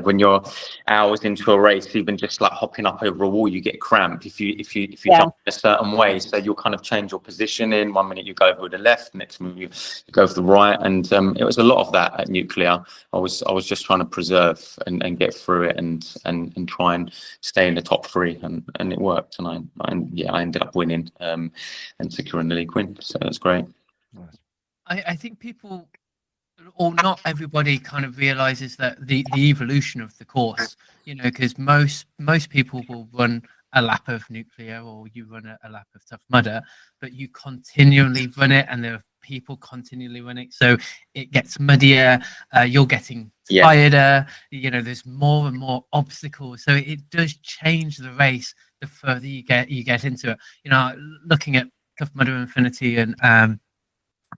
when you're hours into a race, even just like hopping up over a wall, you get cramp if you jump in a certain way. So you'll kind of change your position. In 1 minute you go over the left, next minute you go over the right, and it was a lot of that at nuclear. I was just trying to preserve and get through it and try and stay in the top 3, and it worked, and I ended up winning and securing the league win. So it was great. I think people, or not everybody, kind of realizes that the evolution of the course, because most people will run a lap of nuclear, or you run a lap of Tough Mudder, but you continually run it, and there are people continually run it, so it gets muddier, you're getting tireder, there's more and more obstacles, so it does change the race the further you get into it. Looking at Tough Mudder Infinity and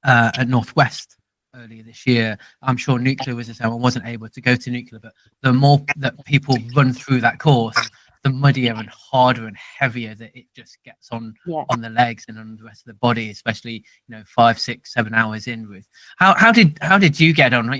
at Northwest earlier this year, I'm sure nuclear was the same. I wasn't able to go to nuclear, but the more that people run through that course, the muddier and harder and heavier that it just gets on the legs and on the rest of the body, especially 5, 6, 7 hours in. With how did you get on?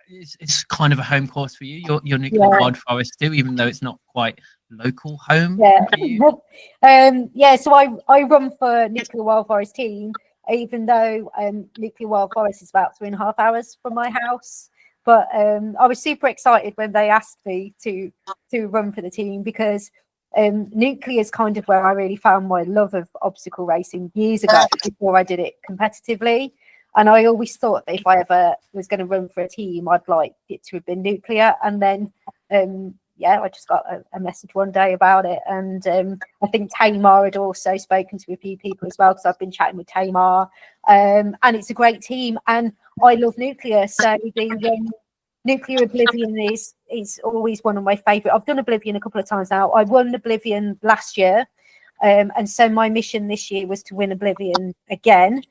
It's kind of a home course for you. Your nuclear Wild Forest too, even though it's not quite local home. For you. So I run for nuclear Wild Forest team, even though nuclear Wild Forest is about 3.5 hours from my house. But I was super excited when they asked me to run for the team, because nuclear is kind of where I really found my love of obstacle racing years ago, before I did it competitively. And I always thought that if I ever was going to run for a team, I'd like it to have been nuclear. And then I just got a message one day about it, and I think Tamar had also spoken to a few people as well, because I've been chatting with Tamar, and it's a great team, and I love nuclear. So the nuclear Oblivion is always one of my favourite. I've done Oblivion a couple of times now. I won Oblivion last year, and so my mission this year was to win Oblivion again,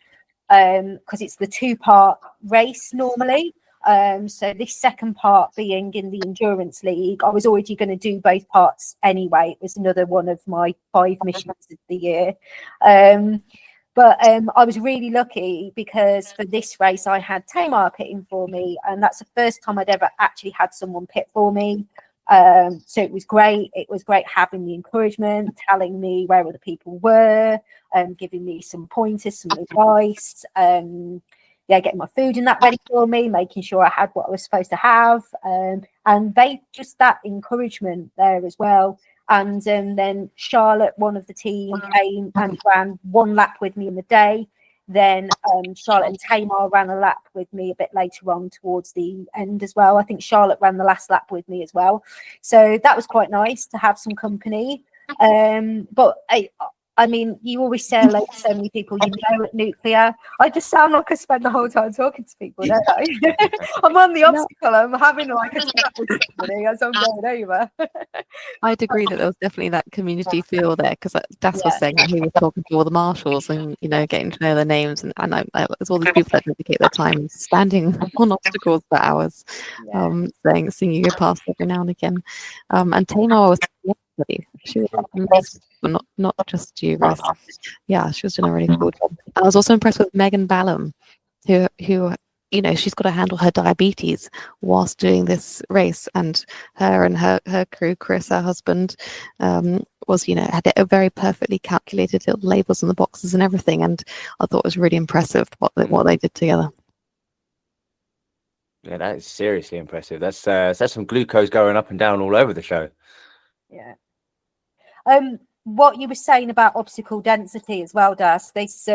because it's the 2-part race normally. So this second part being in the Endurance League, I was already going to do both parts anyway. It was another one of my 5 missions of the year. But I was really lucky, because for this race I had Tamar pitting for me, and that's the first time I'd ever actually had someone pit for me. So it was great. It was great having the encouragement, telling me where other people were, giving me some pointers, some advice, getting my food and that ready for me, making sure I had what I was supposed to have. And they just, that encouragement there as well. And then Charlotte, one of the team, came and ran one lap with me in the day. Then Charlotte and Tamar ran a lap with me a bit later on towards the end as well. I think Charlotte ran the last lap with me as well. So that was quite nice to have some company. But I mean, you always say hello to so many people you know at Nuclear. I just sound like I spend the whole time talking to people, don't I? I'm on the obstacle. I'm having like a chat with somebody as I'm going over. I'd agree that there was definitely that community feel there, because Das was saying that he was talking to all the marshals and, you know, getting to know their names. And there's all these people that dedicate their time standing on obstacles for hours, singing your past every now and again. And Tamar was she was amazing, but not just you guys. Yeah, she was doing a really cool job. I was also impressed with Megan Ballum, who you know, she's got to handle her diabetes whilst doing this race, and her crew, Chris, her husband, was, you know, had a very perfectly calculated little labels on the boxes and everything, and I thought it was really impressive what they did together. Yeah, that is seriously impressive. That's some glucose going up and down all over the show. Yeah. What you were saying about obstacle density as well, Das, this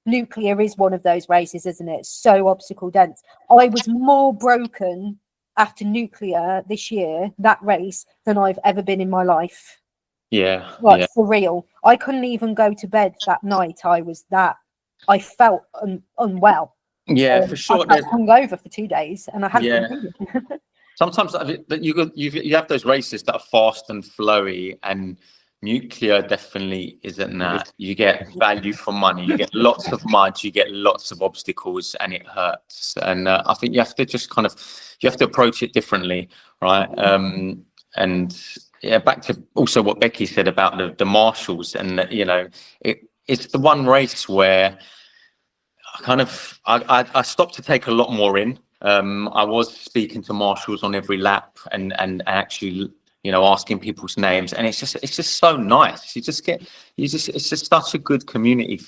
Nuclear is one of those races, isn't it? So obstacle dense. I was more broken after Nuclear this year, that race, than I've ever been in my life. Yeah. Like, for real. I couldn't even go to bed that night. I felt unwell. Yeah, for sure. I felt hungover for 2 days, and I hadn't. Sometimes you have those races that are fast and flowy, and Nuclear definitely isn't that. You get value for money, you get lots of mud, you get lots of obstacles, and it hurts. And I think you have to just you have to approach it differently, right? And yeah, back to also what Becky said about the marshals, and you know, it's the one race where I stopped to take a lot more in. I was speaking to marshals on every lap and actually, you know, asking people's names, and it's just so nice. It's just such a good community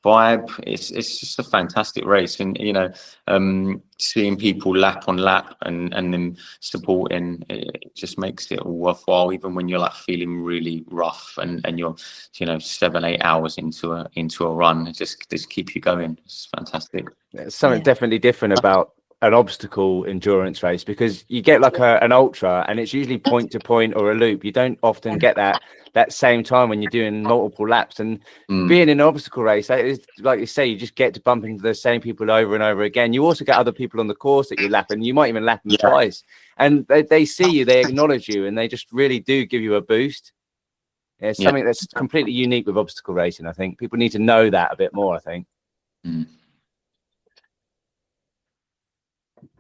vibe. It's just a fantastic race, and you know, seeing people lap on lap and then supporting, it just makes it all worthwhile, even when you're like feeling really rough and you're, you know, 7-8 hours into a run. It just keep you going. It's fantastic. There's something definitely different about an obstacle endurance race, because you get like an ultra, and it's usually point to point or a loop. You don't often get that same time when you're doing multiple laps. And being in an obstacle race, that is, like you say, you just get to bump into the same people over and over again. You also get other people on the course that you lap, and you might even lap them twice, and they see you, they acknowledge you, and they just really do give you a boost. It's something that's completely unique with obstacle racing. I think people need to know that a bit more, I think.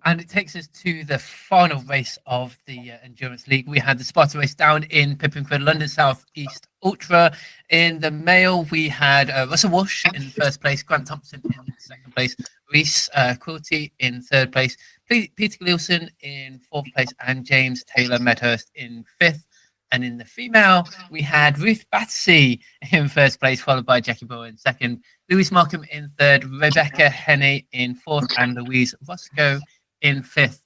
And it takes us to the final race of the Endurance League. We had the Sparta race down in Pippingford, London South East Ultra. In the male, we had Russell Walsh in first place, Grant Thompson in second place, Reese Quilty in third place, Peter Gleason in fourth place, and James Taylor Medhurst in fifth. And in the female, we had Ruth Battersea in first place, followed by Jackie Bower in second, Louise Markham in third, Rebecca Henney in fourth, and Louise Roscoe in fifth.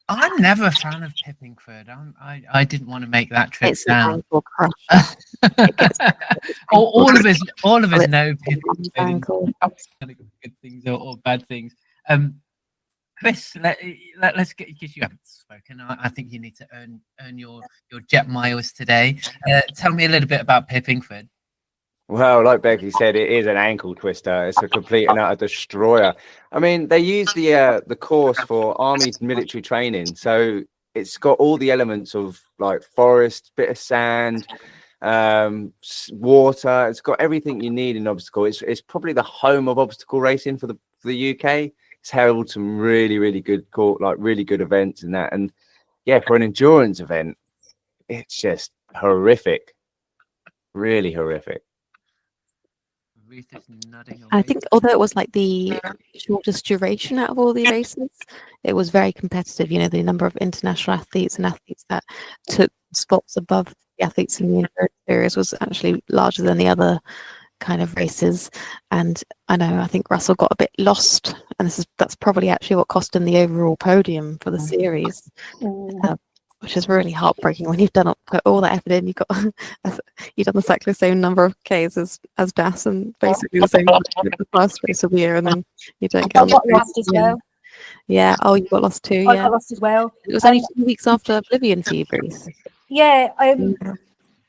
I'm never a fan of Pippingford. I didn't want to make that trip It's down. All of us know Pippingford. Good things or bad things. Chris, let's get, because you haven't spoken. I think you need to earn your jet miles today. Tell me a little bit about Pippingford. Well, like Becky said, it is an ankle twister. It's a complete and utter destroyer. I mean, they use the course for army military training, so it's got all the elements of like forest, bit of sand, water. It's got everything you need in obstacle. It's probably the home of obstacle racing for the UK. It's held some really good really good events and that. And yeah, for an endurance event, it's just horrific, really horrific. I think although it was like the shortest duration out of all the races, it was very competitive. You know, the number of international athletes and athletes that took spots above the athletes in the endurance series was actually larger than the other kind of races. And I think Russell got a bit lost, and that's probably actually what cost him the overall podium for the series. which is really heartbreaking when you've put all that effort in. You've done exactly the same number of Ks as Das, and basically the same the first race of the year, and then you don't get. I got lost as well. Yeah. Oh, you got lost too. Yeah. I got lost as well. It was only 2 weeks after Oblivion for you, Bruce. Yeah.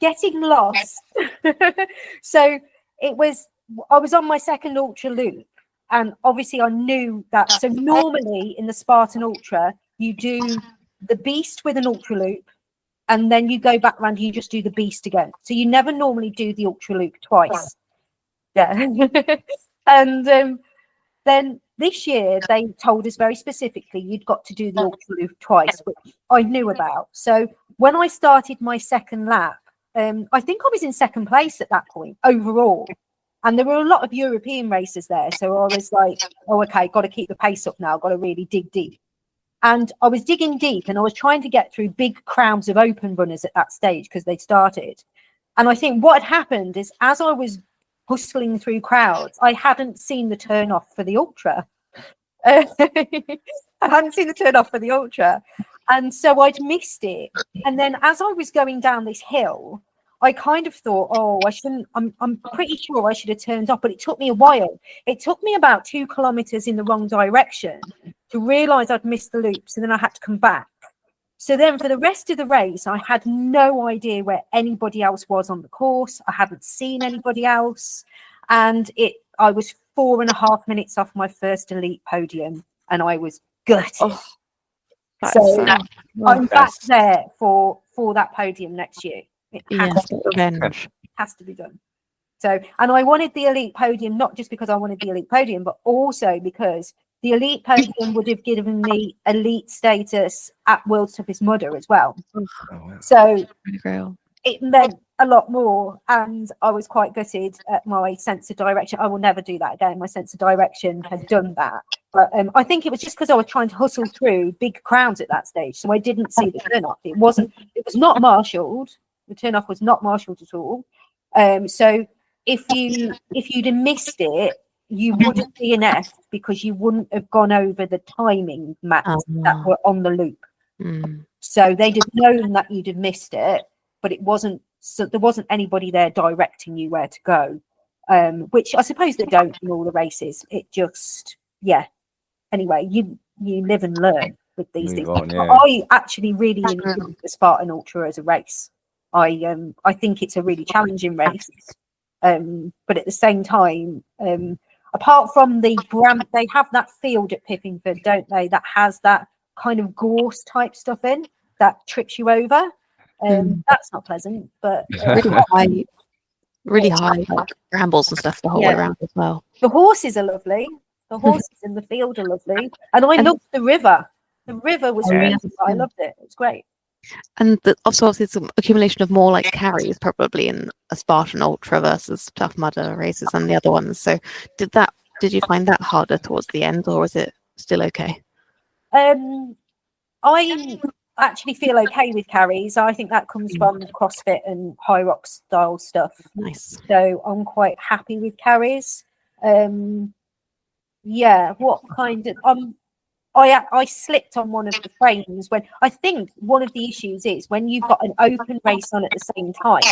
Getting lost. So I was on my second ultra loop, and obviously I knew that. So normally in the Spartan Ultra, you do the beast with an ultra loop, and then you go back around and you just do the beast again. So you never normally do the ultra loop twice. Yeah. And then this year they told us very specifically you'd got to do the ultra loop twice, which I knew about. So when I started my second lap, I think I was in second place at that point overall. And there were a lot of European racers there. So I was like, oh, okay, got to keep the pace up now. Got to really dig deep. And I was digging deep, and I was trying to get through big crowds of open runners at that stage because they'd started. And I think what had happened is, as I was hustling through crowds, I hadn't seen the turn off for the ultra. I hadn't seen the turn off for the ultra. And so I'd missed it. And then as I was going down this hill, I kind of thought, oh, I shouldn't, I'm pretty sure I should have turned off, but it took me a while. It took me about 2 kilometers in the wrong direction to realize I'd missed the loops, and then I had to come back. So then for the rest of the race, I had no idea where anybody else was on the course. I hadn't seen anybody else. And I was 4.5 minutes off my first elite podium, and I was gutted. Oh, so I'm back there for that podium next year. It has to be done. So, and I wanted the elite podium, not just because I wanted the elite podium, but also because the elite podium would have given me elite status at World's Toughest Mudder as well. So it meant a lot more, and I was quite gutted at my sense of direction. I will never do that again. My sense of direction had done that. But I think it was just because I was trying to hustle through big crowds at that stage. So I didn't see the turn-off. It was not marshalled. The turn-off was not marshalled at all. So if you'd have missed it, you wouldn't be an F because you wouldn't have gone over the timing maps that were on the loop. So they'd have known that you'd have missed it, but there wasn't anybody there directing you where to go, which I suppose they don't in all the races. It just, yeah. Anyway, you live and learn with these things. I actually really enjoy the Spartan Ultra as a race. I think it's a really challenging race, but at the same time, apart from the brand, they have that field at Pippingford, don't they? That has that kind of gorse type stuff in that trips you over. That's not pleasant, but really high like brambles and stuff the whole way around as well. The horses are lovely. The horses in the field are lovely, and I loved the river. The river was really, I loved it. It was great. And also, obviously, it's an accumulation of more like carries probably in a Spartan Ultra versus Tough Mudder races than the other ones. So, did you find that harder towards the end, or was it still okay? I actually feel okay with carries. I think that comes from CrossFit and high rock style stuff. Nice. So I'm quite happy with carries. Yeah. What kind of I slipped on one of the frames when I think one of the issues is when you've got an open race on at the same time,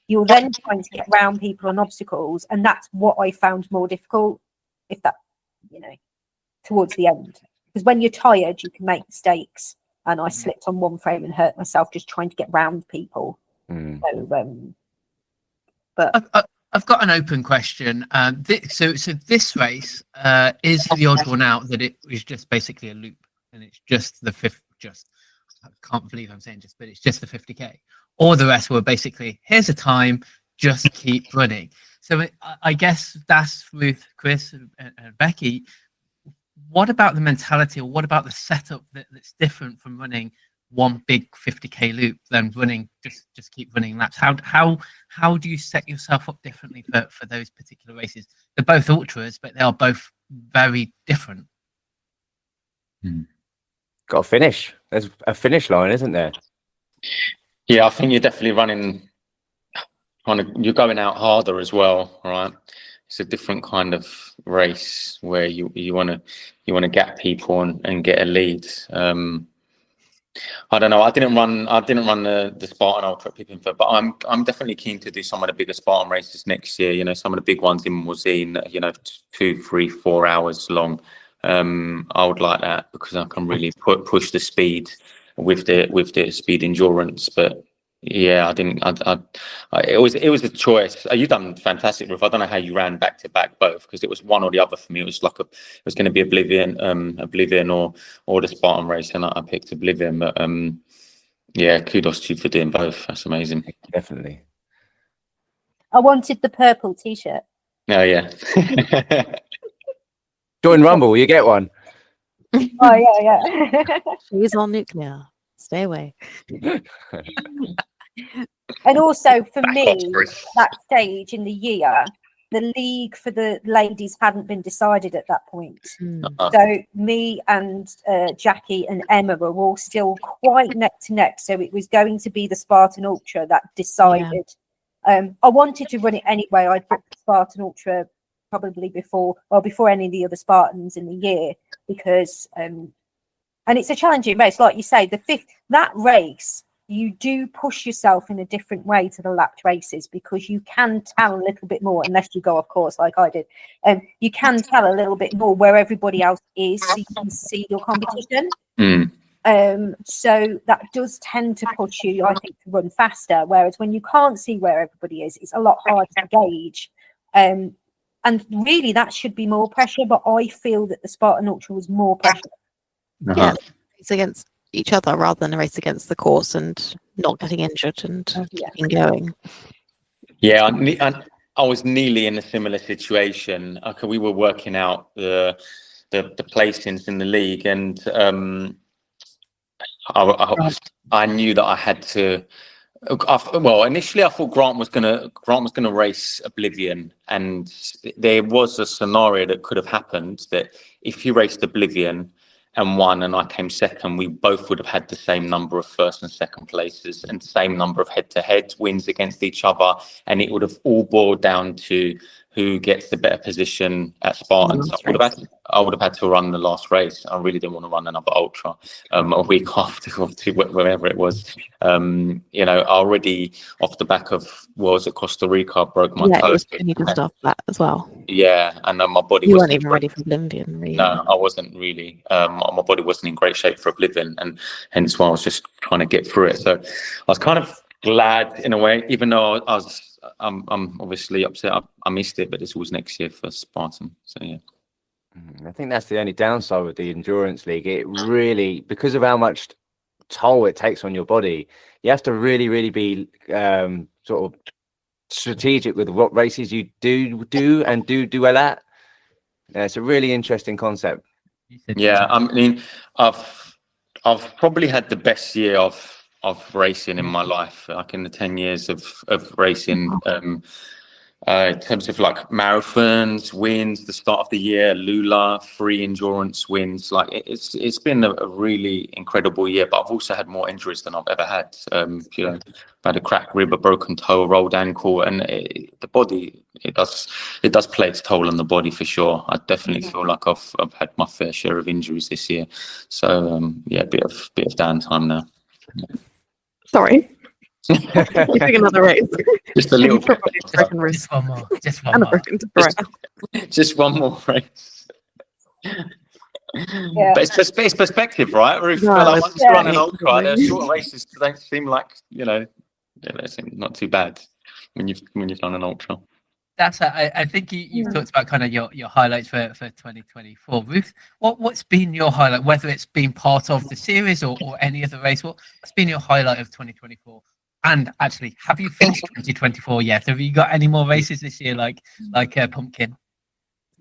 you're then trying to get around people on obstacles, and that's what I found more difficult. If that, towards the end, because when you're tired, you can make mistakes, and I slipped on one frame and hurt myself just trying to get round people. But I've got an open question. So this race is the odd one out that it was just basically a loop, and it's just the fifth. I can't believe I'm saying but it's just the 50k. All the rest were basically here's a time, just keep running. So I guess that's with Chris and Becky. What about the mentality, or what about the setup that's different from running one big 50k loop than running just keep running laps? How do you set yourself up differently for those particular races? They're both ultras, but they are both very different. Got to finish. There's a finish line, isn't there? Yeah, I think you're definitely running you're going out harder as well, right? It's a different kind of race where you want to gap people and get a lead. I don't know. I didn't run the Spartan Ultra at Pippinford, but I'm definitely keen to do some of the bigger Spartan races next year. You know, some of the big ones in Morzine, you know, 2, 3, 4 hours long. I would like that because I can really push the speed with the speed endurance. But yeah, I didn't. It was a choice. You done fantastic, Ruth. I don't know how you ran back to back both, because it was one or the other for me. It was like it was going to be Oblivion or the Spartan race, and I picked Oblivion. But yeah, kudos to you for doing both. That's amazing. Definitely. I wanted the purple T-shirt. Oh yeah. Join Rumble, you get one. Oh yeah. She's on nuclear. Stay away. And also for me, that stage in the year, the league for the ladies hadn't been decided at that point. So me and Jackie and Emma were all still quite neck to neck. So it was going to be the Spartan Ultra that decided. I wanted to run it anyway. I'd booked the Spartan Ultra probably before any of the other Spartans in the year, because and it's a challenging race, like you say. That race, you do push yourself in a different way to the lapped races, because you can tell a little bit more, unless you go, of course, like I did. You can tell a little bit more where everybody else is, so you can see your competition. So that does tend to push you, I think, to run faster. Whereas when you can't see where everybody is, it's a lot harder to gauge. And really, that should be more pressure. But I feel that the Spartan Ultra was more pressure. Yeah, it's against each other rather than a race against the course and not getting injured and keeping going. Yeah, I was nearly in a similar situation. Okay, we were working out the placings in the league, and I knew that I had to. Well, initially I thought Grant was gonna race Oblivion, and there was a scenario that could have happened that if he raced Oblivion and won and I came second, we both would have had the same number of first and second places and same number of head-to-head wins against each other, and it would have all boiled down to who gets the better position at Spartans. I would have had to run the last race. I really didn't want to run another ultra a week after, or wherever it was. You know, already off the back of Worlds at Costa Rica, broke my toe. Yeah, it was pretty good stuff that as well. Yeah, and my body You weren't even ready for Oblivion, really. No, I wasn't really. My body wasn't in great shape for Oblivion, and hence why I was just trying to get through it. So I was kind of glad in a way, even though I'm obviously upset. I missed it, but this was next year for Spartan. So yeah. I think that's the only downside with the Endurance League. It really, because of how much toll it takes on your body, you have to really, really be sort of strategic with what races you do well at. Yeah, it's a really interesting concept. Yeah, I mean, I've probably had the best year of racing in my life, like in the 10 years of racing. In terms of like marathons, wins, the start of the year, Lula, 3 endurance wins. Like it's been a really incredible year, but I've also had more injuries than I've ever had. You know, I've had a cracked rib, a broken toe, a rolled ankle, and the body, it does play its toll on the body for sure. I definitely feel like I've had my fair share of injuries this year. So yeah, a bit of downtime now. Sorry. You took another race. Just a little bit. Just one more. Just one more. Just one more race. Yeah. But it's perspective, right? Ruth? No, like once you run an ultra, the shorter races don't seem like, you know, they seem not too bad when you've done an ultra. That's I think you've talked about kind of your highlights for 2024. Ruth, what's been your highlight, whether it's been part of the series or any other race? What's been your highlight of 2024? And actually, have you finished 2024 yet? Have you got any more races this year, like Pumpkin?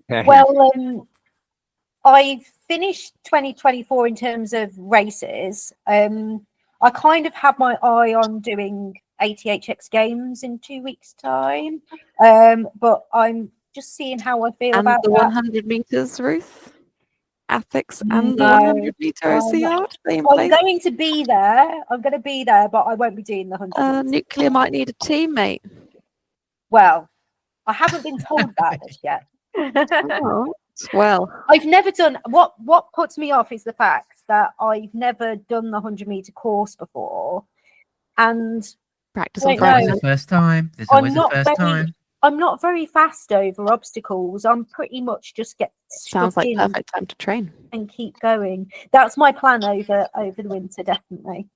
Well, I finished 2024 in terms of races. I kind of had my eye on doing ATHX Games in 2 weeks' time, but I'm just seeing how I feel about the that. 100 meters, Ruth. Ethics and the 100 meter OCR. I'm going to be there. I'm going to be there, but I won't be doing the 100. Nuclear might need a teammate. Well, I haven't been told that just yet. Oh. Well, I've never done what puts me off is the fact that I've never done the 100-meter course before, and practice I on don't Always know. the first time. There's I'm always the not first very time. I'm not very fast over obstacles. I'm pretty much just get sounds stuck like in perfect time to train. and keep going. That's my plan over the winter, definitely.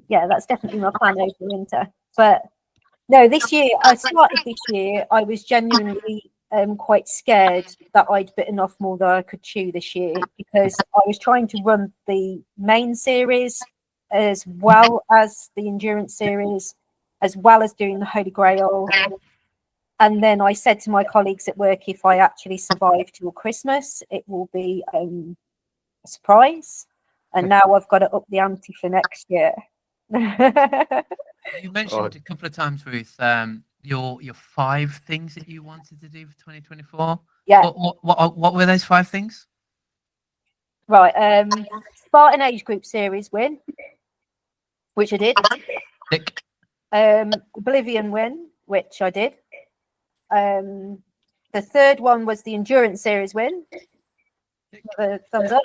Yeah, that's definitely my plan over the winter. But no, this year I was genuinely quite scared that I'd bitten off more than I could chew this year, because I was trying to run the main series as well as the endurance series, as well as doing the Holy Grail. And then I said to my colleagues at work, if I actually survive till Christmas, it will be a surprise. And now I've got to up the ante for next year. You mentioned a couple of times, Ruth, your 5 things that you wanted to do for 2024. Yeah. What were those 5 things? Right. Spartan age group series win, which I did. Tick. Oblivion win, which I did. The third one was the endurance series win. Thumbs up.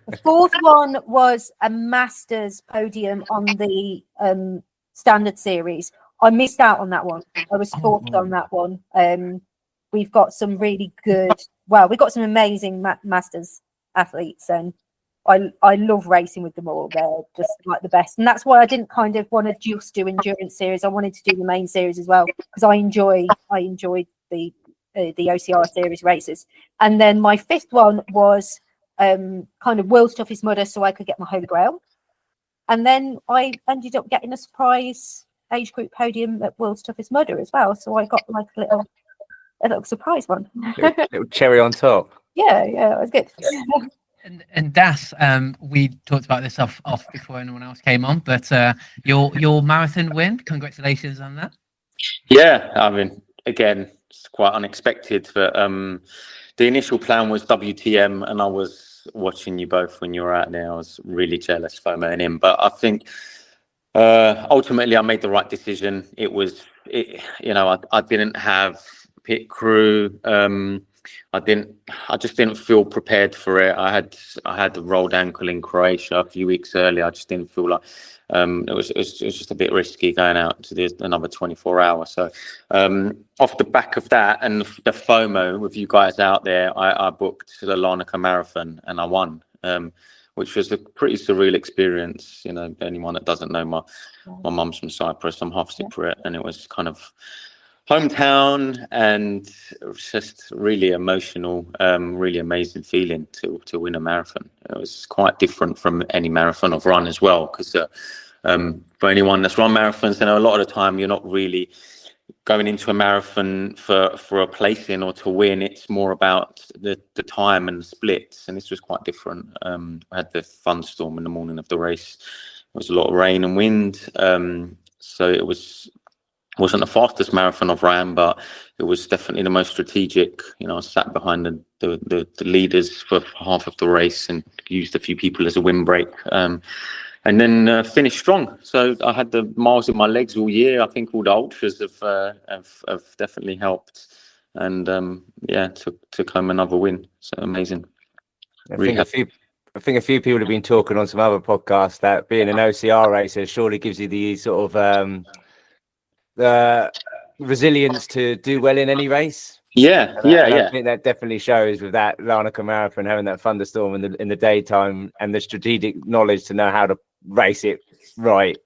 The fourth one was a Masters podium on the standard series. I missed out on that one. I was fourth on that one. We've got some really good, we've got some amazing Masters athletes, and I love racing with them all. They're just like the best. And that's why I didn't kind of want to just do endurance series. I wanted to do the main series as well, because I enjoyed the OCR series races. And then my fifth one was kind of World's Toughest Mudder, so I could get my Holy Grail. And then I ended up getting a surprise age group podium at World's Toughest Mudder as well. So I got like a little surprise one. little cherry on top. Yeah, it was good. And Das, we talked about this off before anyone else came on, but your marathon win, congratulations on that. Yeah, I mean, again, it's quite unexpected, but the initial plan was WTM, and I was watching you both when you were out there. I was really jealous, foaming in, but I think ultimately I made the right decision. I didn't have pit crew. I just didn't feel prepared for it. I had a rolled ankle in Croatia a few weeks earlier. I just didn't feel like it was just a bit risky going out to another 24 hours. So off the back of that and the FOMO with you guys out there, I booked the Larnaca Marathon and I won, which was a pretty surreal experience. You know, anyone that doesn't know, my mum's from Cyprus. I'm half Cypriot, and it was kind of hometown, and it was just really emotional, really amazing feeling to win a marathon. It was quite different from any marathon I've run as well, because for anyone that's run marathons, a lot of the time you're not really going into a marathon for a placing or to win. It's more about the time and the splits, and this was quite different. I had the thunderstorm in the morning of the race. There was a lot of rain and wind, so it wasn't the fastest marathon I've ran, but it was definitely the most strategic. You know, I sat behind the leaders for half of the race and used a few people as a windbreak, and then finished strong. So I had the miles in my legs all year. I think all the ultras have definitely helped, and took home another win. So amazing. I think a few people have been talking on some other podcasts that being an OCR racer surely gives you the sort of resilience to do well in any race. I think that definitely shows with that Larnaca Marathon, having that thunderstorm in the daytime and the strategic knowledge to know how to race it right.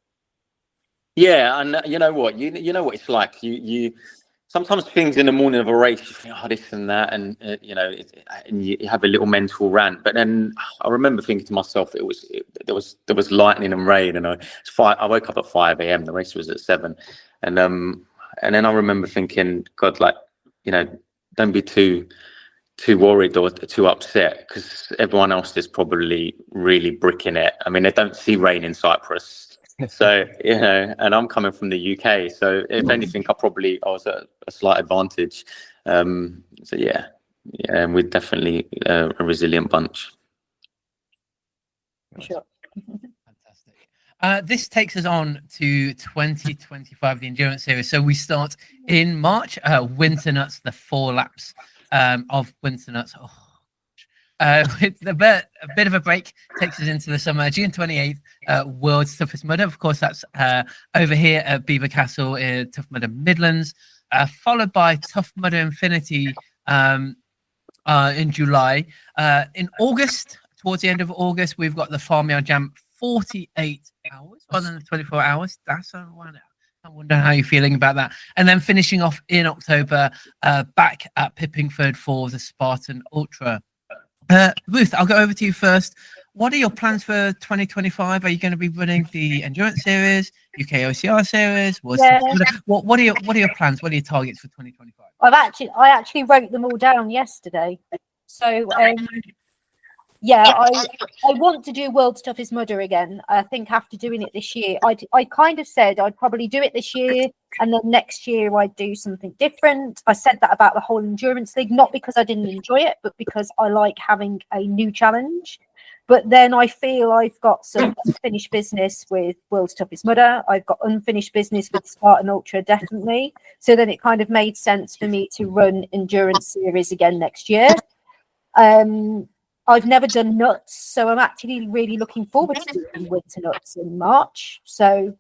Yeah, and you know what it's like. You sometimes things in the morning of a race, you think, this and that, and and you have a little mental rant. But then I remember thinking to myself, there was lightning and rain, and I woke up at 5 a.m. The race was at 7, and then I remember thinking, God, don't be too worried or too upset, because everyone else is probably really bricking it. I mean, they don't see rain in Cyprus. So, and I'm coming from the UK. So if anything, I was at a slight advantage. And we're definitely a resilient bunch. Sure. Fantastic. This takes us on to 2025, the endurance series. So we start in March, Winter Nuts, the 4 laps of winter nuts. With a bit of a break takes us into the summer. June 28th, World's Toughest Mudder. Of course, that's over here at Beaver Castle in Tough Mudder Midlands, followed by Tough Mudder Infinity in July. In August, towards the end of August, we've got the Farmyard Jam, 48 hours rather than 24 hours. That's a 1 hour. I wonder how you're feeling about that. And then finishing off in October, back at Pippingford for the Spartan Ultra. Ruth, I'll go over to you first. What are your plans for 2025? Are you going to be running the Endurance Series, UK OCR Series? What are your plans? What are your targets for 2025? I actually wrote them all down yesterday. So I want to do World's Toughest Mudder again. I think after doing it this year, I kind of said I'd probably do it this year, and then next year I'd do something different. I said that about the whole Endurance League, not because I didn't enjoy it, but because I like having a new challenge. But then I feel I've got some unfinished business with World's Toughest Mudder. I've got unfinished business with Spartan Ultra, definitely. So then it kind of made sense for me to run Endurance Series again next year. I've never done nuts, so I'm actually really looking forward to doing winter nuts in March. So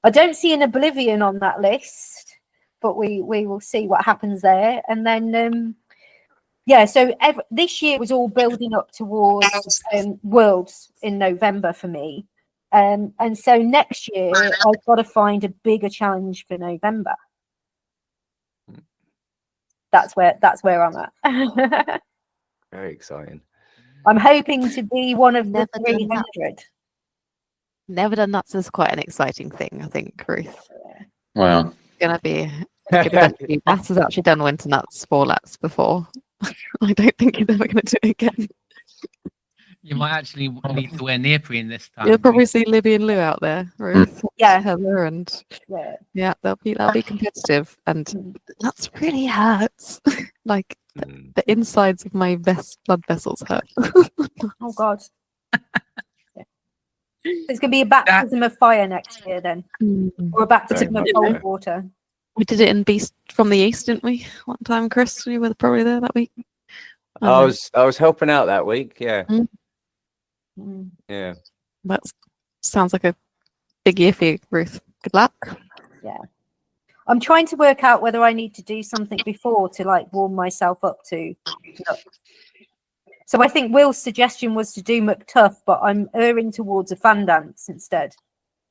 I don't see an Oblivion on that list, but we will see what happens there. And then so this year was all building up towards Worlds in November for me. And so next year I've got to find a bigger challenge for November. That's where I'm at. Very exciting. I'm hoping to be one of the 300. Never done nuts is quite an exciting thing, I think, Ruth. Wow. Gonna be Bass has actually done winter nuts 4 laps before. I don't think he's ever going to do it again. You might actually need to wear neoprene this time. You'll probably see Libby and Lou out there, Ruth. Yeah, Heather, and that'll be competitive, and that's really hurts. Like the insides of my blood vessels hurt. Oh God. It's going to be a baptism of fire next year, then, or a baptism of cold water. We did it in Beast from the East, didn't we? One time, Chris, you were probably there that week. I was helping out that week. Yeah. Yeah. That sounds like a big year for you, Ruth. Good luck. Yeah. I'm trying to work out whether I need to do something before to warm myself up to. So I think Will's suggestion was to do McTuff, but I'm erring towards a fan dance instead.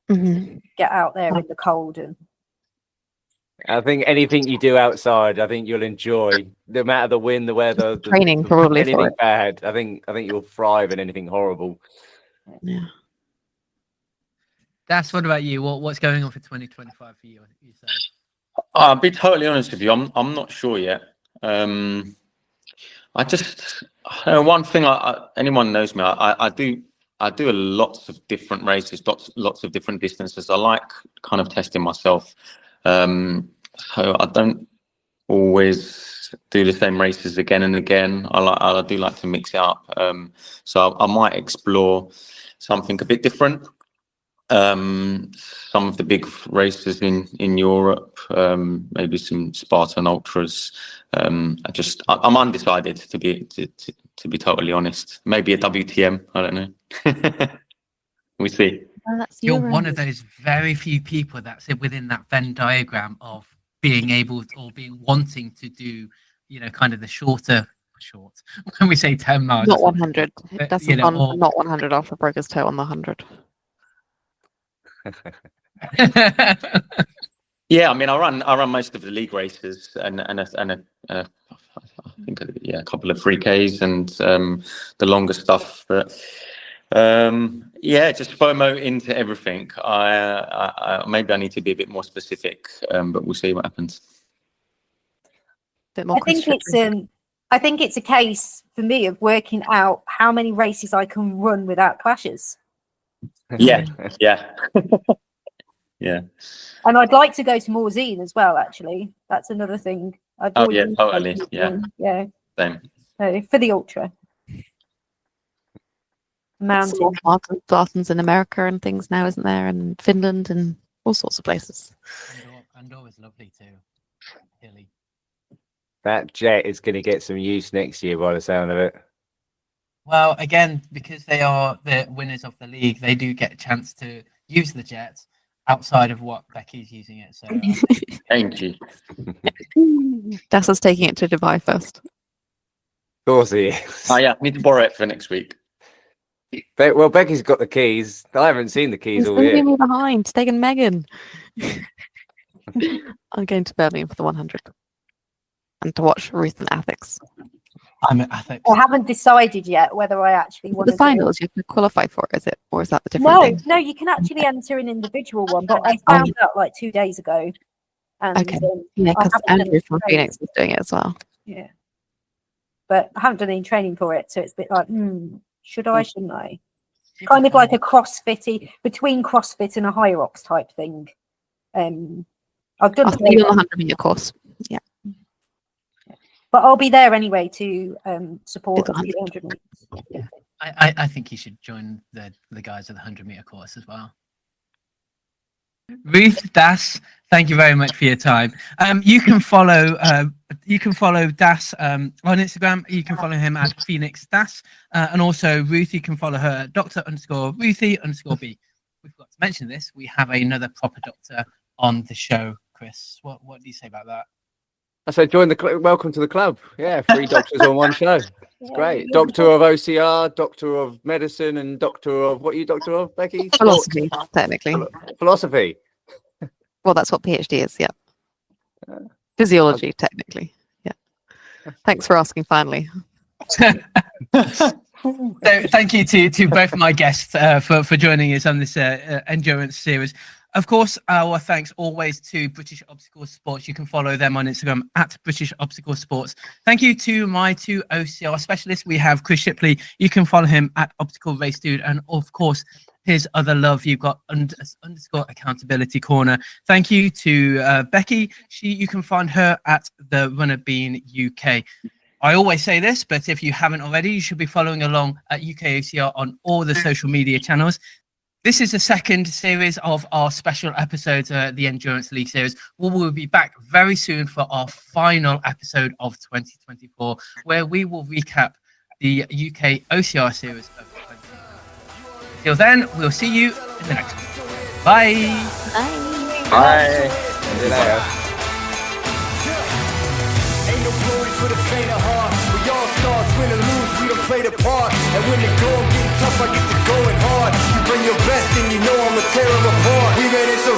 Get out there in the cold and. I think anything you do outside, I think you'll enjoy. No matter the wind, the weather, training probably anything for it. bad. I think you'll thrive in anything horrible. Yeah. That's what about you? What's going on for 2025 for you? I'll be totally honest with you. I'm not sure yet. I just one thing. Anyone knows me. I do lots of different races, lots of different distances. I like kind of testing myself. So I don't always do the same races again and again. I do like to mix it up. So I might explore something a bit different. Some of the big races in Europe, maybe some Spartan Ultras. I'm undecided to be totally honest. Maybe a WTM. I don't know. We see. Well, you're one of those very few people that's within that Venn diagram of being able to, or being wanting to do, kind of the short. When we say 10 miles, not 100. That's not 100 after broke his toe on the 100. Yeah, I mean, I run most of the league races and I think a couple of 3Ks and the longer stuff, but. Just FOMO into everything. Maybe I need to be a bit more specific, but we'll see what happens. I think it's a case for me of working out how many races I can run without clashes. Yeah. And I'd like to go to more zine as well. Actually, that's another thing. Totally. Yeah. Same. So for the ultra. Mountain Spartans in America and things now, isn't there? And Finland and all sorts of places. Andorra is lovely too. Hilly. That jet is going to get some use next year by the sound of it. Well, again, because they are the winners of the league, they do get a chance to use the jet outside of what Becky's using it. So Thank you. Das is taking it to Dubai first. Of course he is. Oh yeah, I need to borrow it for next week. Well, Becky's got the keys. I haven't seen the keys He's all year. leaving me behind. He's taking Megan. I'm going to Birmingham for the 100 and to watch Ruth and Ethics. I'm at Ethics. I haven't decided yet whether I actually want The finals, you have to qualify for it, is it? Or is that the different thing? No, you can actually enter an individual one, but I found out like 2 days ago. And, Okay. Yeah, because Andrew from Phoenix is doing it as well. Yeah. But I haven't done any training for it, so it's a bit like, should I, shouldn't I? Kind of like a CrossFit between CrossFit and a High Rocks type thing. I've done I'll see you on the 100-meter course. Yeah. But I'll be there anyway to support the 100 meters. Yeah. I think you should join the guys at the 100-meter course as well. Ruth, Das, thank you very much for your time. You can follow Das on Instagram. You can follow him at Phoenix Das, and also Ruth. You can follow her at Dr._Ruthie_B. We forgot to mention this. We have another proper doctor on the show. Chris, what do you say about that? I said, welcome to the club. Yeah, 3 doctors on one show. It's great. Doctor of OCR, Doctor of Medicine, and Doctor of, what are you Doctor of, Becky? Philosophy, technically. Philosophy. Well, that's what PhD is, yeah. Physiology, technically. Yeah. Thanks for asking, finally. So thank you to both my guests for joining us on this endurance series. Of course, our thanks always to British Obstacle Sports. You can follow them on Instagram at British Obstacle Sports. Thank you to my 2 OCR specialists. We have Chris Shipley. You can follow him at Obstacle Race Dude. And of course, his other love, you've got underscore accountability corner. Thank you to Becky. You can find her at the Runner Bean UK. I always say this, but if you haven't already, you should be following along at UK OCR on all the social media channels. This is the second series of our special episodes, the Endurance League series. We will be back very soon for our final episode of 2024, where we will recap the UK OCR series of 2024. Till then, we'll see you in the next one. Bye. Bye. See you later. Ain't no glory for the faint of heart. We all stars, win or lose, we don't play the part. And when the going getting tough, I get to going hard. You bring your best and you know I'ma tear them apart. We ready to